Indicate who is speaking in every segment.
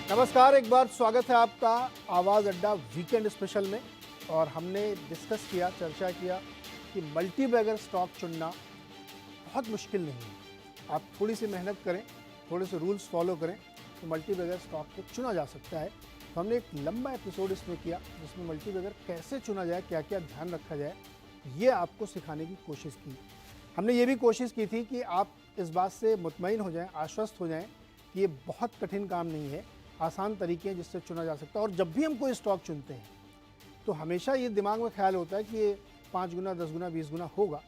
Speaker 1: नमस्कार, एक बार स्वागत है आपका आवाज़ अड्डा वीकेंड स्पेशल में। और हमने डिस्कस किया, चर्चा किया कि मल्टी बैगर स्टॉक चुनना बहुत मुश्किल नहीं है। आप थोड़ी सी मेहनत करें, थोड़े से रूल्स फॉलो करें तो मल्टी बैगर स्टॉक को चुना जा सकता है। तो हमने एक लंबा एपिसोड इसमें किया जिसमें मल्टी बैगर कैसे चुना जाए, क्या क्या ध्यान रखा जाए, ये आपको सिखाने की कोशिश की। हमने ये भी कोशिश की थी कि आप इस बात से मुतमईन हो जाएं, आश्वस्त हो जाएं कि ये बहुत कठिन काम नहीं है, आसान तरीके हैं जिससे चुना जा सकता है। और जब भी हम कोई स्टॉक चुनते हैं तो हमेशा ये दिमाग में ख्याल होता है कि ये 5 गुना, 10 गुना, 20 गुना होगा।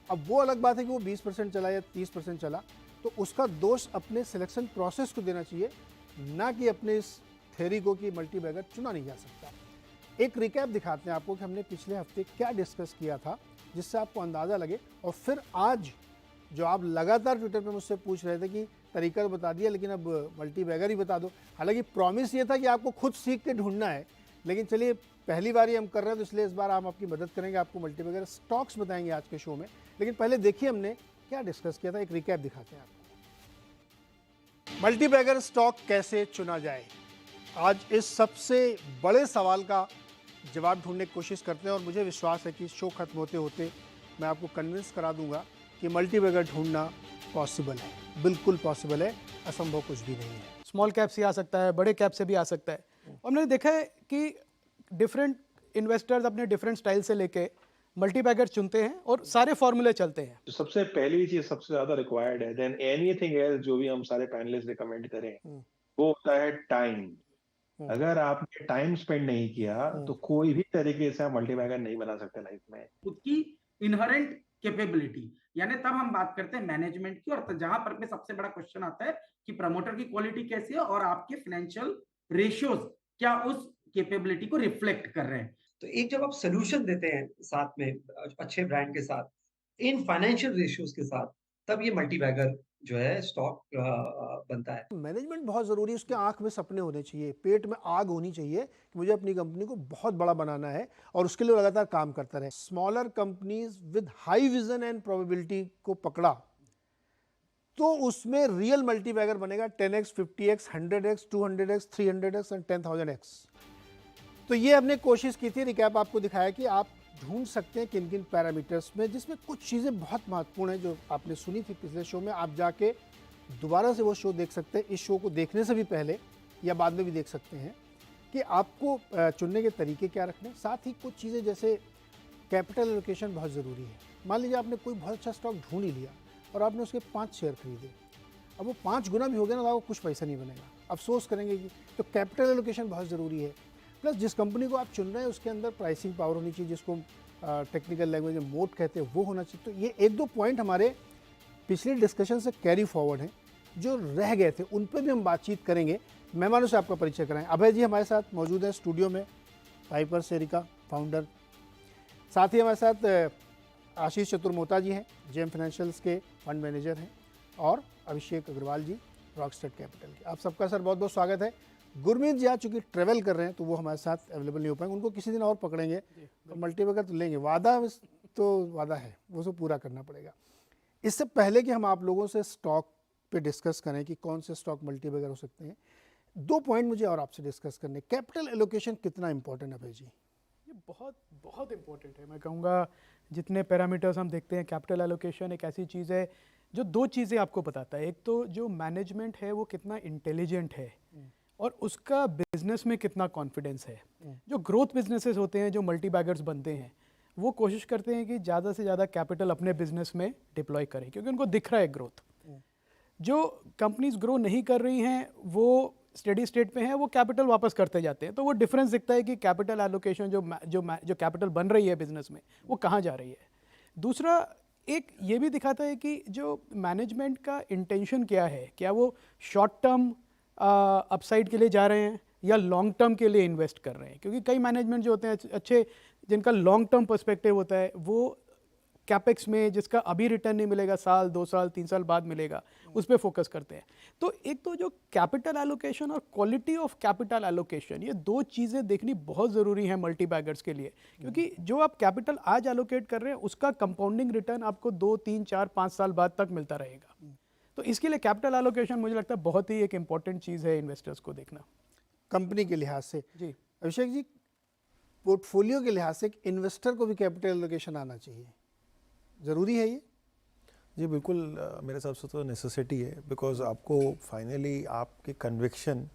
Speaker 1: अब वो अलग बात है कि वो 20% चला या 30% चला, तो उसका दोष अपने सिलेक्शन प्रोसेस को देना चाहिए, ना कि अपने इस थ्योरी को कि मल्टी बैगर चुना नहीं जा सकता। एक रिकैप दिखाते हैं आपको कि हमने पिछले हफ्ते क्या डिस्कस किया था, जिससे आपको अंदाज़ा लगे। और फिर आज जो आप लगातार ट्विटर पे मुझसे पूछ रहे थे कि तरीका तो बता दिया लेकिन अब मल्टी बैगर ही बता दो। हालांकि प्रॉमिस ये था कि आपको खुद सीख के ढूंढना है, लेकिन चलिए पहली बार ही हम कर रहे हैं तो इसलिए इस बार हम आपकी मदद करेंगे, आपको मल्टी बैगर स्टॉक्स बताएंगे आज के शो में। लेकिन पहले देखिए हमने क्या डिस्कस किया था, एक रिकैप दिखाते हैं आपको। मल्टी बैगर स्टॉक कैसे चुना जाए, आज इस सबसे बड़े सवाल का जवाब ढूंढने की कोशिश करते हैं। और मुझे विश्वास है कि शो खत्म होते होते मैं आपको कन्विंस करा दूंगा कि मल्टी बैगर ढूंढना पॉसिबल है, बिल्कुल पॉसिबल है, असंभव कुछ भी नहीं है।
Speaker 2: स्मॉल कैप से आ सकता है, बड़े कैप से भी आ सकता है। और हमने देखा है कि डिफरेंट इन्वेस्टर्स अपने डिफरेंट स्टाइल से लेके मल्टी बैगर चुनते हैं और सारे फॉर्मूले चलते हैं।
Speaker 3: तो सबसे पहली चीज सबसे ज्यादा रिक्वायर्ड है, देन एनीथिंग एल्स जो भी हम सारे पैनलिस्ट रिकमेंड करें, वो होता है टाइम। अगर आपने टाइम स्पेंड नहीं किया तो कोई भी तरीके से आप मल्टीबैगर नहीं बना सकते लाइफ में।
Speaker 4: खुद की इनहेरेंट कैपेबिलिटी, यानी तब हम बात करते हैं मैनेजमेंट की। और जहां पर पे सबसे बड़ा क्वेश्चन आता है कि प्रमोटर की क्वालिटी कैसी है और आपके फाइनेंशियल रेशियोज क्या उस कैपेबिलिटी को रिफ्लेक्ट कर रहे हैं।
Speaker 5: तो एक जब आप सोल्यूशन देते हैं साथ में अच्छे ब्रांड के साथ, इन फाइनेंशियल रेशियोज के साथ, तब ये मल्टी बैगर जो है स्टॉक बनता है।
Speaker 1: मैनेजमेंट बहुत ज़रूरी है, उसके आंख में सपने होने चाहिए, पेट में आग होनी चाहिए कि मुझे अपनी कंपनी को बहुत बड़ा बनाना है और उसके लिए लगातार काम करता रहे। Smaller companies with high vision and probability को पकड़ा तो उसमें रियल मल्टी बैगर बनेगा 10x, 50x, 100x, 200x, 300x and 10,000x। तो ये हमने कोशिश की थी, रिकैप आपको दिखाया कि आप ढूंढ सकते हैं किन किन पैरामीटर्स में, जिसमें कुछ चीज़ें बहुत महत्वपूर्ण हैं जो आपने सुनी थी पिछले शो में। आप जाके दोबारा से वो शो देख सकते हैं, इस शो को देखने से भी पहले या बाद में भी देख सकते हैं कि आपको चुनने के तरीके क्या रखने। साथ ही कुछ चीज़ें जैसे कैपिटल एलोकेशन बहुत ज़रूरी है। मान लीजिए आपने कोई बहुत अच्छा स्टॉक ढूंढ ही लिया और आपने उसके 5 शेयर खरीदे, अब वो 5 गुना भी हो गया ना तो आपको कुछ पैसा नहीं बनेगा, अफसोस करेंगे कि। तो कैपिटल एलोकेशन बहुत ज़रूरी है। प्लस जिस कंपनी को आप चुन रहे हैं उसके अंदर प्राइसिंग पावर होनी चाहिए, जिसको टेक्निकल लैंग्वेज में मोट कहते हैं, वो होना चाहिए। तो ये 1-2 पॉइंट हमारे पिछले डिस्कशन से कैरी फॉरवर्ड हैं, जो रह गए थे उन पर भी हम बातचीत करेंगे। मेहमानों से आपका परिचय कराएं। अभय जी हमारे साथ मौजूद हैं स्टूडियो में, पाइपर सेरिका फाउंडर। साथ ही हमारे साथ आशीष चतुर्मोता जी हैं, जेम फाइनेंशियल्स के फंड मैनेजर हैं। और अभिषेक अग्रवाल जी रॉकस्टार कैपिटल के। आप सबका सर बहुत बहुत स्वागत है। गुरमीत जी आज चूँकि ट्रैवल कर रहे हैं तो वो हमारे साथ अवेलेबल नहीं हो पाएंगे, उनको किसी दिन और पकड़ेंगे और मल्टी बैगर तो लेंगे। वादा तो वादा है, वो सब पूरा करना पड़ेगा। इससे पहले कि हम आप लोगों से स्टॉक पे डिस्कस करें कि कौन से स्टॉक मल्टी बैगर हो सकते हैं, 2 पॉइंट मुझे और आपसे डिस्कस करने। कैपिटल एलोकेशन कितना इंपॉर्टेंट है भाई जी?
Speaker 2: ये बहुत बहुत इंपॉर्टेंट है। मैं कहूँगा जितने पैरामीटर्स हम देखते हैं, कैपिटल एलोकेशन एक ऐसी चीज़ है जो 2 चीज़ें आपको बताता है। एक तो जो मैनेजमेंट है वो कितना इंटेलिजेंट है और उसका बिजनेस में कितना कॉन्फिडेंस है। जो ग्रोथ बिजनेसेस होते हैं, जो मल्टी बैगर्स बनते हैं, वो कोशिश करते हैं कि ज़्यादा से ज़्यादा कैपिटल अपने बिजनेस में डिप्लॉय करें क्योंकि उनको दिख रहा है ग्रोथ। जो कंपनीज ग्रो नहीं कर रही हैं वो स्टेडी स्टेट पे हैं, वो कैपिटल वापस करते जाते हैं। तो वो डिफरेंस दिखता है कि कैपिटल एलोकेशन जो कैपिटल बन रही है बिजनेस में वो कहाँ जा रही है। दूसरा एक ये भी दिखाता है कि जो मैनेजमेंट का इंटेंशन क्या है, क्या वो शॉर्ट टर्म अपसाइड के लिए जा रहे हैं या लॉन्ग टर्म के लिए इन्वेस्ट कर रहे हैं। क्योंकि कई मैनेजमेंट जो होते हैं अच्छे, जिनका लॉन्ग टर्म पर्सपेक्टिव होता है, वो कैपेक्स में जिसका अभी रिटर्न नहीं मिलेगा, साल 2 साल 3 साल बाद मिलेगा, उस पर फोकस करते हैं। तो एक तो जो कैपिटल एलोकेशन और क्वालिटी ऑफ कैपिटल एलोकेशन, ये 2 चीज़ें देखनी बहुत ज़रूरी है मल्टी बैगर्स के लिए। क्योंकि जो आप कैपिटल आज एलोकेट कर रहे हैं उसका कंपाउंडिंग रिटर्न आपको 2, 3, 4, 5 साल बाद तक मिलता रहेगा। तो इसके लिए कैपिटल एलोकेशन मुझे लगता है बहुत ही एक इंपॉर्टेंट चीज़ है इन्वेस्टर्स को देखना।
Speaker 1: कंपनी के लिहाज से,
Speaker 2: जी
Speaker 1: अभिषेक जी, पोर्टफोलियो के लिहाज से एक इन्वेस्टर को भी कैपिटल एलोकेशन आना चाहिए, ज़रूरी है ये?
Speaker 6: जी बिल्कुल, मेरे हिसाब से तो नेसेसिटी है, बिकॉज आपको फाइनली आपकी कन्विक्शन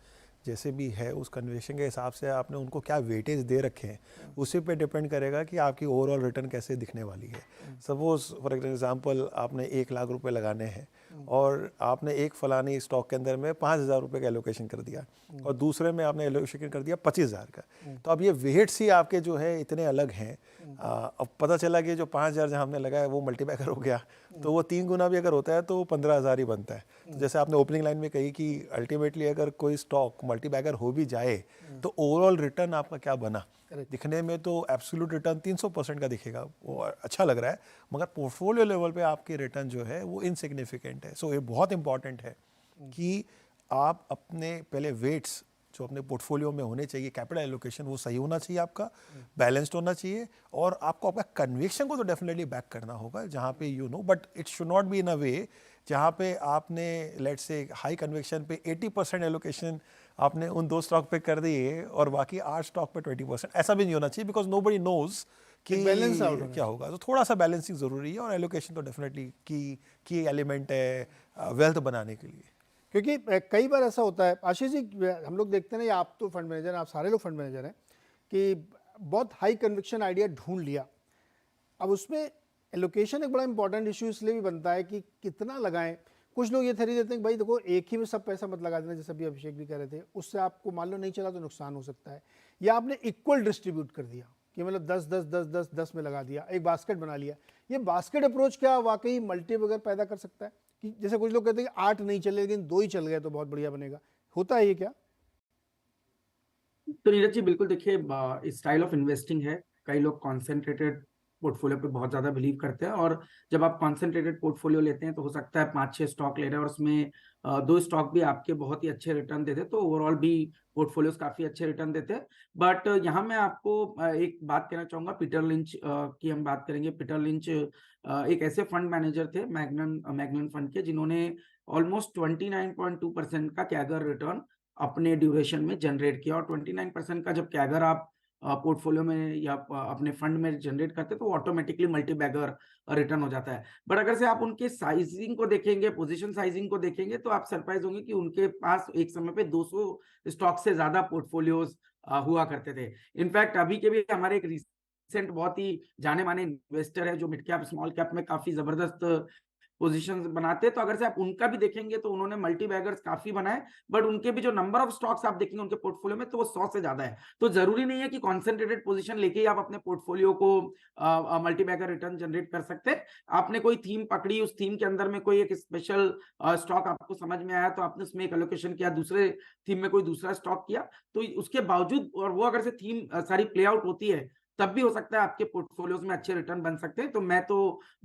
Speaker 6: जैसे भी है उस कन्विक्शन के हिसाब से आपने उनको क्या वेटेज दे रखे हैं उसी पे डिपेंड करेगा कि आपकी ओवरऑल रिटर्न कैसे दिखने वाली है। सपोज फॉर एग्जांपल आपने 1 लाख रुपए लगाने हैं और आपने एक फलानी स्टॉक के अंदर में 5,000 रुपये का एलोकेशन कर दिया और दूसरे में आपने एलोकेशन कर दिया 25,000 का, तो अब ये वेट्स ही आपके जो है इतने अलग हैं। अब पता चला कि जो 5,000 जहाँ हमने लगाया वो मल्टीबैगर हो गया, तो वो 3 गुना भी अगर होता है तो 15,000 ही बनता है। तो जैसे आपने ओपनिंग लाइन में कही कि अल्टीमेटली अगर कोई स्टॉक मल्टीबैगर हो भी जाए तो ओवरऑल रिटर्न आपका क्या बना, दिखने में तो एब्सोल्यूट रिटर्न 300% का दिखेगा, वो अच्छा लग रहा है, मगर पोर्टफोलियो लेवल पे आपकी रिटर्न जो है वो इनसिग्निफिकेंट है। सो ये बहुत इंपॉर्टेंट है कि आप अपने पहले वेट्स जो अपने पोर्टफोलियो में होने चाहिए, कैपिटल एलोकेशन वो सही होना चाहिए, आपका बैलेंस्ड होना चाहिए, और आपको आपका कन्विक्शन को तो डेफिनेटली बैक करना होगा जहाँ पे but it should not be in a way जहाँ पे आपने लेट्स से हाई कन्विक्शन पे 80% एलोकेशन आपने उन 2 स्टॉक पे कर दिए और बाकी 8 स्टॉक पे 20%, ऐसा भी नहीं होना चाहिए, बिकॉज नोबडी नोज कि
Speaker 1: बैलेंस आउट
Speaker 6: क्या होगा। तो थोड़ा सा बैलेंसिंग ज़रूरी है और एलोकेशन तो डेफिनेटली की एलिमेंट है वेल्थ बनाने के लिए।
Speaker 1: क्योंकि कई बार ऐसा होता है आशीष जी, हम लोग देखते हैं ना, आप तो फंड मैनेजर हैं, आप सारे लोग फंड मैनेजर हैं, कि बहुत हाई कन्विक्शन आइडिया ढूंढ लिया, अब उसमें एलोकेशन एक बड़ा इंपॉर्टेंट इशू इसलिए भी बनता है कि कितना लगाएं। कुछ लोग ये थ्योरी देते हैं कि भाई देखो एक ही में सब पैसा मत लगा देना, जैसे अभी अभिषेक भी कह रहे थे, उससे आपको मान लो नहीं चला तो नुकसान हो सकता है, या आपने इक्वल डिस्ट्रीब्यूट कर दिया कि मतलब 10 10 10 10 10 में लगा दिया, एक बास्केट बना लिया। ये बास्केट अप्रोच क्या वाकई मल्टीबैगर पैदा कर सकता है? कि जैसे कुछ लोग कहते हैं कि 8 नहीं चले लेकिन 2 ही चल गए तो बहुत बढ़िया बनेगा, होता है ये क्या?
Speaker 4: तो नीरज जी बिल्कुल, देखिए स्टाइल ऑफ इन्वेस्टिंग है, कई लोग कॉन्सेंट्रेटेड पोर्टफोलियो पे बहुत ज्यादा बिलीव करते हैं, और जब आप कॉन्सेंट्रेटेड पोर्टफोलियो लेते हैं तो हो सकता है 5-6 स्टॉक ले रहे हैं और उसमें 2 स्टॉक भी आपके बहुत ही अच्छे रिटर्न देते हैं, तो ओवरऑल भी पोर्टफोलियोज काफी अच्छे रिटर्न देते हैं। बट यहाँ मैं आपको एक बात कहना चाहूंगा, पीटर लिंच की हम बात करेंगे। पीटर लिंच एक ऐसे फंड मैनेजर थे मैग्नन फंड के, जिन्होंने ऑलमोस्ट 29.2% का कैगर रिटर्न अपने ड्यूरेशन में जनरेट किया, और 29% का जब कैगर आप पोर्टफोलियो में या अपने फंड में जनरेट करते हैं तो ऑटोमेटिकली मल्टीबैगर रिटर्न हो जाता है। बट अगर से आप उनके साइजिंग को देखेंगे, पोजीशन साइजिंग को देखेंगे, तो आप सरप्राइज होंगे कि उनके पास एक समय पे 200 स्टॉक से ज्यादा पोर्टफोलियोज हुआ करते थे। इनफैक्ट अभी के भी हमारे एक रिसेंट बहुत ही जाने माने इन्वेस्टर है जो मिड कैप स्मॉल कैप में काफी जबरदस्त पोजीशंस बनाते हैं, तो अगर से आप उनका भी देखेंगे तो उन्होंने मल्टीबैगर्स काफी बनाए, बट उनके भी जो नंबर ऑफ स्टॉक्स आप देखेंगे उनके पोर्टफोलियो में तो वो 100 से ज्यादा है। तो जरूरी नहीं है कि कॉन्सेंट्रेटेड पोजीशन लेके ही आप अपने पोर्टफोलियो को मल्टीबैगर रिटर्न जनरेट कर सकते हैं। आपने कोई थीम पकड़ी, उस थीम के अंदर में कोई एक स्पेशल स्टॉक आपको समझ में आया तो आपने उसमें एक एलोकेशन किया, दूसरे थीम में कोई दूसरा स्टॉक किया, तो उसके बावजूद, और वो अगर से थीम सारी प्ले आउट होती है, तब भी हो सकता है आपके पोर्टफोलियोज में अच्छे रिटर्न बन सकते हैं। तो मैं तो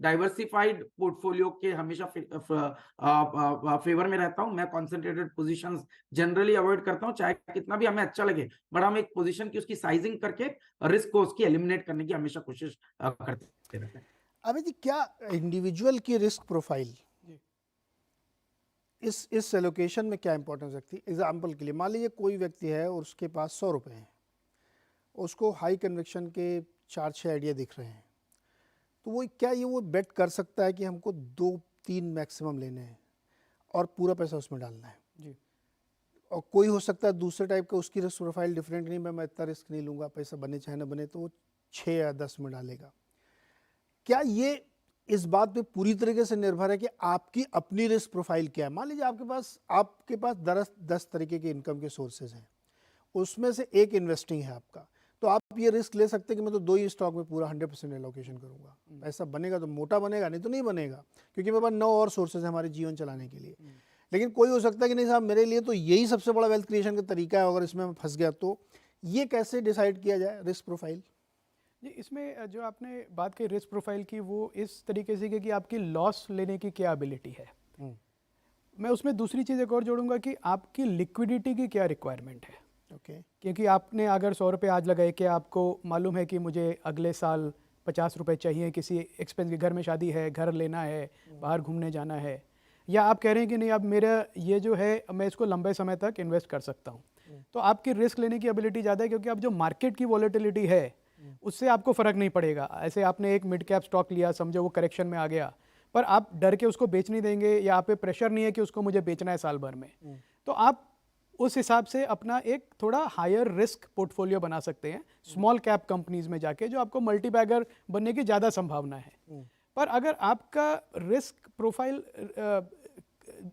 Speaker 4: डाइवर्सिफाइड पोर्टफोलियो के हमेशा फेवर में रहता हूं। मैं कॉन्सेंट्रेटेड पोजीशंस जनरली अवॉइड करता हूं, चाहे कितना भी हमें अच्छा लगे, बट हम एक पोजीशन की उसकी साइजिंग करके रिस्क को उसकी एलिमिनेट करने की हमेशा कोशिश करते रहते हैं।
Speaker 1: अभी जी, क्या इंडिविजुअल की रिस्क प्रोफाइल इस एलोकेशन में क्या इंपॉर्टेंस रखती है? एग्जाम्पल के लिए मान लीजिए कोई व्यक्ति है और उसके पास 100 रुपये हैं, उसको हाई कन्विक्शन के 4-6 आइडिया दिख रहे हैं, तो वो बेट कर सकता है कि हमको 2-3 मैक्सिमम लेने हैं और पूरा पैसा उसमें डालना है
Speaker 2: जी।
Speaker 1: और कोई हो सकता है दूसरे टाइप का, उसकी रिस्क प्रोफाइल डिफरेंट, नहीं मैं इतना रिस्क नहीं लूँगा, पैसा बने चाहे ना बने, तो वो 6 या 10 में डालेगा। क्या ये इस बात पे पूरी तरीके से निर्भर है कि आपकी अपनी रिस्क प्रोफाइल क्या है? मान लीजिए आपके पास 10 तरीके के इनकम के सोर्सेज हैं, उसमें से एक इन्वेस्टिंग है आपका, तो आप ये रिस्क ले सकते हैं कि मैं तो 2 ही स्टॉक में पूरा 100% एलोकेशन करूंगा, पैसा बनेगा तो मोटा बनेगा, नहीं तो नहीं बनेगा, क्योंकि मेरे पास 9 और सोर्सेज हैं हमारे जीवन चलाने के लिए। लेकिन कोई हो सकता है कि नहीं साहब, मेरे लिए तो यही सबसे बड़ा वेल्थ क्रिएशन का तरीका है, अगर इसमें मैं फंस गया तो ये कैसे डिसाइड किया जाए रिस्क प्रोफाइल?
Speaker 2: जी, इसमें जो आपने बात की रिस्क प्रोफाइल की, वो इस तरीके से कि आपकी लॉस लेने की क्या एबिलिटी है। मैं उसमें दूसरी चीज़ एक और जोड़ूंगा कि आपकी लिक्विडिटी की क्या रिक्वायरमेंट है। क्योंकि आपने अगर 100 रुपये आज लगाए कि आपको मालूम है कि मुझे अगले साल 50 रुपये चाहिए, किसी एक्सपेंस के, घर में शादी है, घर लेना है, बाहर घूमने जाना है, या आप कह रहे हैं कि नहीं अब मेरा ये जो है मैं इसको लंबे समय तक इन्वेस्ट कर सकता हूँ, तो आपकी रिस्क लेने की एबिलिटी ज़्यादा है, क्योंकि अब जो मार्केट की वॉलेटिलिटी है उससे आपको फ़र्क नहीं पड़ेगा। ऐसे आपने एक मिड कैप स्टॉक लिया, समझो वो करेक्शन में आ गया, पर आप डर के उसको बेच नहीं देंगे, या आप पे प्रेशर नहीं है कि उसको मुझे बेचना है साल भर में, तो आप उस हिसाब से अपना एक थोड़ा हायर रिस्क पोर्टफोलियो बना सकते हैं स्मॉल कैप कंपनीज में जाके, जो आपको मल्टी बैगर बनने की ज़्यादा संभावना है। पर अगर आपका रिस्क प्रोफाइल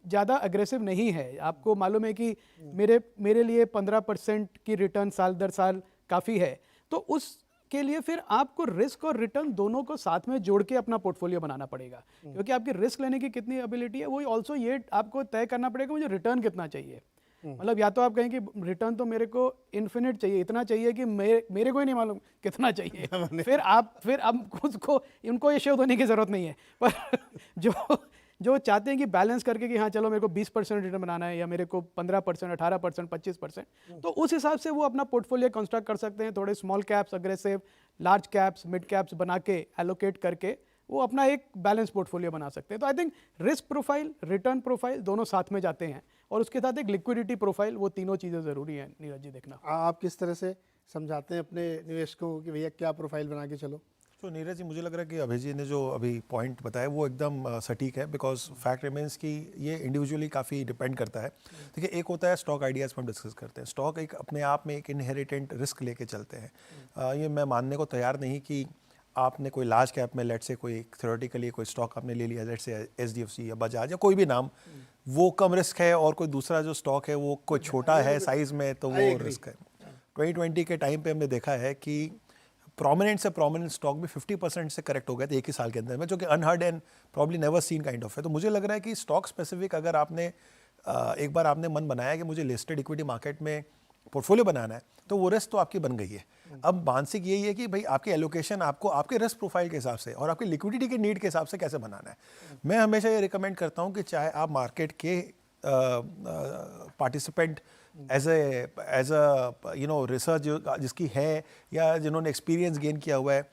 Speaker 2: ज़्यादा अग्रेसिव नहीं है, आपको मालूम है कि मेरे लिए 15% की रिटर्न साल दर साल काफ़ी है, तो उसके लिए फिर आपको रिस्क और रिटर्न दोनों को साथ में जोड़ के अपना पोर्टफोलियो बनाना पड़ेगा, क्योंकि आपकी रिस्क लेने की कितनी एबिलिटी है, वही ऑल्सो ये आपको तय करना पड़ेगा मुझे रिटर्न कितना चाहिए। मतलब या तो आप कहें कि रिटर्न तो मेरे को इन्फिनिट चाहिए, इतना चाहिए कि मेरे को ही नहीं मालूम कितना चाहिए, फिर अब उसको उनको ये शोध होने की ज़रूरत नहीं है, पर जो चाहते हैं कि बैलेंस करके कि हाँ चलो मेरे को 20% रिटर्न बनाना है, या मेरे को 15%, 18%, 25%, तो उस हिसाब से वो अपना पोर्टफोलियो कंस्ट्रक्ट कर सकते हैं। थोड़े small caps, aggressive, large caps, mid caps बना के एलोकेट करके वो अपना एक बैलेंस पोर्टफोलियो बना सकते हैं। तो I think risk profile, return profile दोनों साथ में जाते हैं, और उसके साथ एक लिक्विडिटी प्रोफाइल, वो तीनों चीज़ें ज़रूरी हैं नीरज जी देखना।
Speaker 1: आप किस तरह से समझाते हैं अपने निवेशकों को कि भैया क्या प्रोफाइल बना के चलो?
Speaker 6: तो नीरज जी, मुझे लग रहा है कि अभय जी ने जो अभी पॉइंट बताया वो एकदम सटीक है, बिकॉज फैक्ट रिमेंस कि ये इंडिविजुअली काफ़ी डिपेंड करता है। देखिए, एक होता है स्टॉक आइडियाज़ पर हम डिस्कस करते हैं, स्टॉक एक अपने आप में एक इनहेरिटेंट रिस्क लेके चलते हैं। ये मैं मानने को तैयार नहीं कि आपने कोई लार्ज कैप में लेट से कोई थ्योरेटिकली कोई स्टॉक आपने ले लिया, लेट से SDFC या बजाज या कोई भी नाम, वो कम रिस्क है, और कोई दूसरा जो स्टॉक है वो कोई छोटा है साइज़ में, तो वो रिस्क है। 2020 के टाइम पे हमने देखा है कि प्रोमिनेंट से प्रोमिनेंट स्टॉक भी 50% से करेक्ट हो गए थे एक ही साल के अंदर में, जो कि unheard and probably never seen kind of है। तो मुझे लग रहा है कि स्टॉक स्पेसिफिक अगर आपने एक बार आपने मन बनाया कि मुझे लिस्टेड इक्विटी मार्केट में पोर्टफोलियो बनाना है, तो वो रिस्क तो आपकी बन गई है। अब मानसिक यही है कि भाई आपकी एलोकेशन आपको आपके रिस्क प्रोफाइल के हिसाब से और आपकी लिक्विडिटी के नीड के हिसाब से कैसे बनाना है। मैं हमेशा ये रिकमेंड करता हूँ कि चाहे आप मार्केट के पार्टिसिपेंट एज अ रिसर्च जिसकी है, या जिन्होंने एक्सपीरियंस गेन किया हुआ है,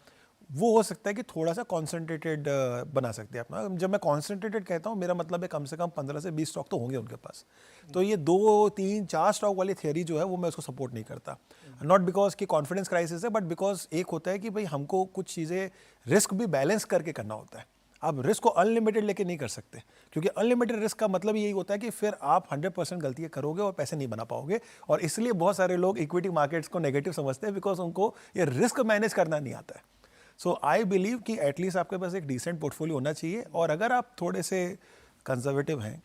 Speaker 6: वो हो सकता है कि थोड़ा सा कॉन्सेंट्रेटेड बना सकते हैं अपना। जब मैं कॉन्सेंट्रेटेड कहता हूँ, मेरा मतलब है कम से कम 15 से 20 स्टॉक तो होंगे उनके पास। तो ये 2, 3, 4 स्टॉक वाली थियरी जो है वो मैं उसको सपोर्ट नहीं करता। नॉट बिकॉज कि कॉन्फिडेंस क्राइसिस है, बट बिकॉज एक होता है कि भाई हमको कुछ चीज़ें रिस्क भी बैलेंस करके करना होता है। आप रिस्क को अनलिमिटेड लेके नहीं कर सकते, क्योंकि अनलिमिटेड रिस्क का मतलब यही होता है कि फिर आप 100% गलतियाँ करोगे और पैसे नहीं बना पाओगे। और इसलिए बहुत सारे लोग इक्विटी मार्केट्स को नेगेटिव समझते हैं, बिकॉज उनको ये रिस्क मैनेज करना नहीं आता है। सो आई बिलीव कि एटलीस्ट आपके पास एक डिसेंट पोर्टफोलियो होना चाहिए। और अगर आप थोड़े से कंजर्वेटिव हैं,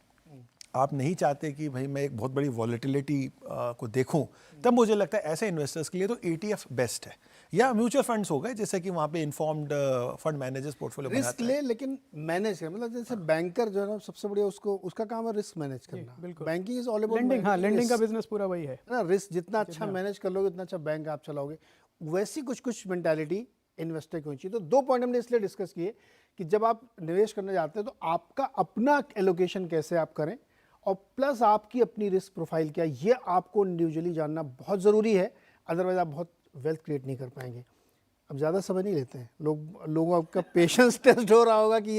Speaker 6: आप नहीं चाहते कि भाई मैं एक बहुत बड़ी वॉलेटिलिटी को देखूं, तब मुझे लगता है ऐसे इन्वेस्टर्स के लिए तो ETF बेस्ट है, या म्यूचुअल फंड्स हो गए, जैसे कि वहाँ पे इन्फॉर्म्ड फंड मैनेजर्स पोर्टफोलियो बनाते
Speaker 1: रिस्क ले लेकिन मैनेज कर, मतलब जैसे बैंकर जो है ना सबसे बढ़िया उसका काम है रिस्क मैनेज करना।
Speaker 2: बिल्कुल।
Speaker 1: Banking is all about
Speaker 2: lending, हाँ लेंडिंग का बिजनेस पूरा वही है
Speaker 1: ना। रिस्क जितना अच्छा मैनेज कर लोगे उतना अच्छा बैंक आप चलाओगे। वैसी कुछ मेंटालिटी इन्वेस्टर की होनी चाहिए। तो 2 पॉइंट हमने इसलिए डिस्कस किए कि जब आप निवेश करने जाते हैं तो आपका अपना एलोकेशन कैसे आप करें, और प्लस आपकी अपनी रिस्क प्रोफाइल क्या है, ये आपको इंडिविजुअली जानना बहुत ज़रूरी है। अदरवाइज आप बहुत वेल्थ क्रिएट नहीं कर पाएंगे। अब ज़्यादा समय नहीं लेते हैं लोगों का पेशेंस टेस्ट हो रहा होगा कि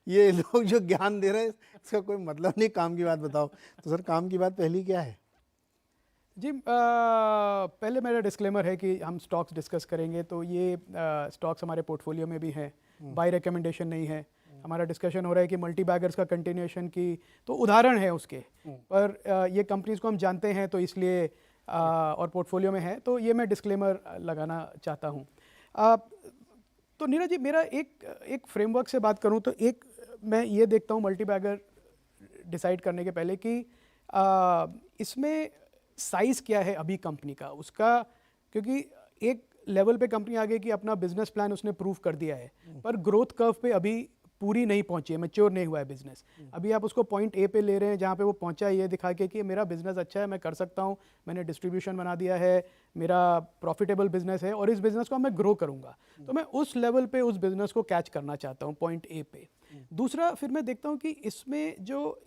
Speaker 1: ये लोग जो ज्ञान दे रहे हैं इसका कोई मतलब नहीं, काम की बात बताओ। तो सर काम की बात पहली क्या है
Speaker 2: जी? पहले मेरा डिस्क्लेमर है कि हम स्टॉक्स डिस्कस करेंगे, तो ये स्टॉक्स हमारे पोर्टफोलियो में भी हैं, बाय रिकमेंडेशन नहीं है। हमारा डिस्कशन हो रहा है कि मल्टी बैगर्स का कंटिन्यूएशन की तो उदाहरण है उसके, पर ये कंपनीज को हम जानते हैं तो इसलिए और पोर्टफोलियो में है, तो ये मैं डिस्क्लेमर लगाना चाहता हूँ। तो नीरज जी, मेरा एक फ्रेमवर्क से बात करूँ तो एक मैं ये देखता हूँ मल्टी बैगर डिसाइड करने के पहले कि इसमें साइज़ क्या है अभी कंपनी का उसका, क्योंकि एक लेवल पे कंपनी आ गई कि अपना बिजनेस प्लान उसने प्रूव कर दिया है, पर ग्रोथ कर्व पे अभी पूरी नहीं पहुंची है, मैच्योर नहीं हुआ है बिजनेस। अभी आप उसको पॉइंट A पे ले रहे हैं जहाँ पे वो पहुंचा है ये दिखा के कि मेरा बिजनेस अच्छा है, मैं कर सकता हूँ, मैंने डिस्ट्रीब्यूशन बना दिया है, मेरा प्रॉफिटेबल बिजनेस है और इस बिजनेस को मैं ग्रो करूँगा। तो मैं उस लेवल पे उस बिजनेस को कैच करना चाहता हूँ पॉइंट A पे। दूसरा फिर मैं देखता हूँ कि इसमें जो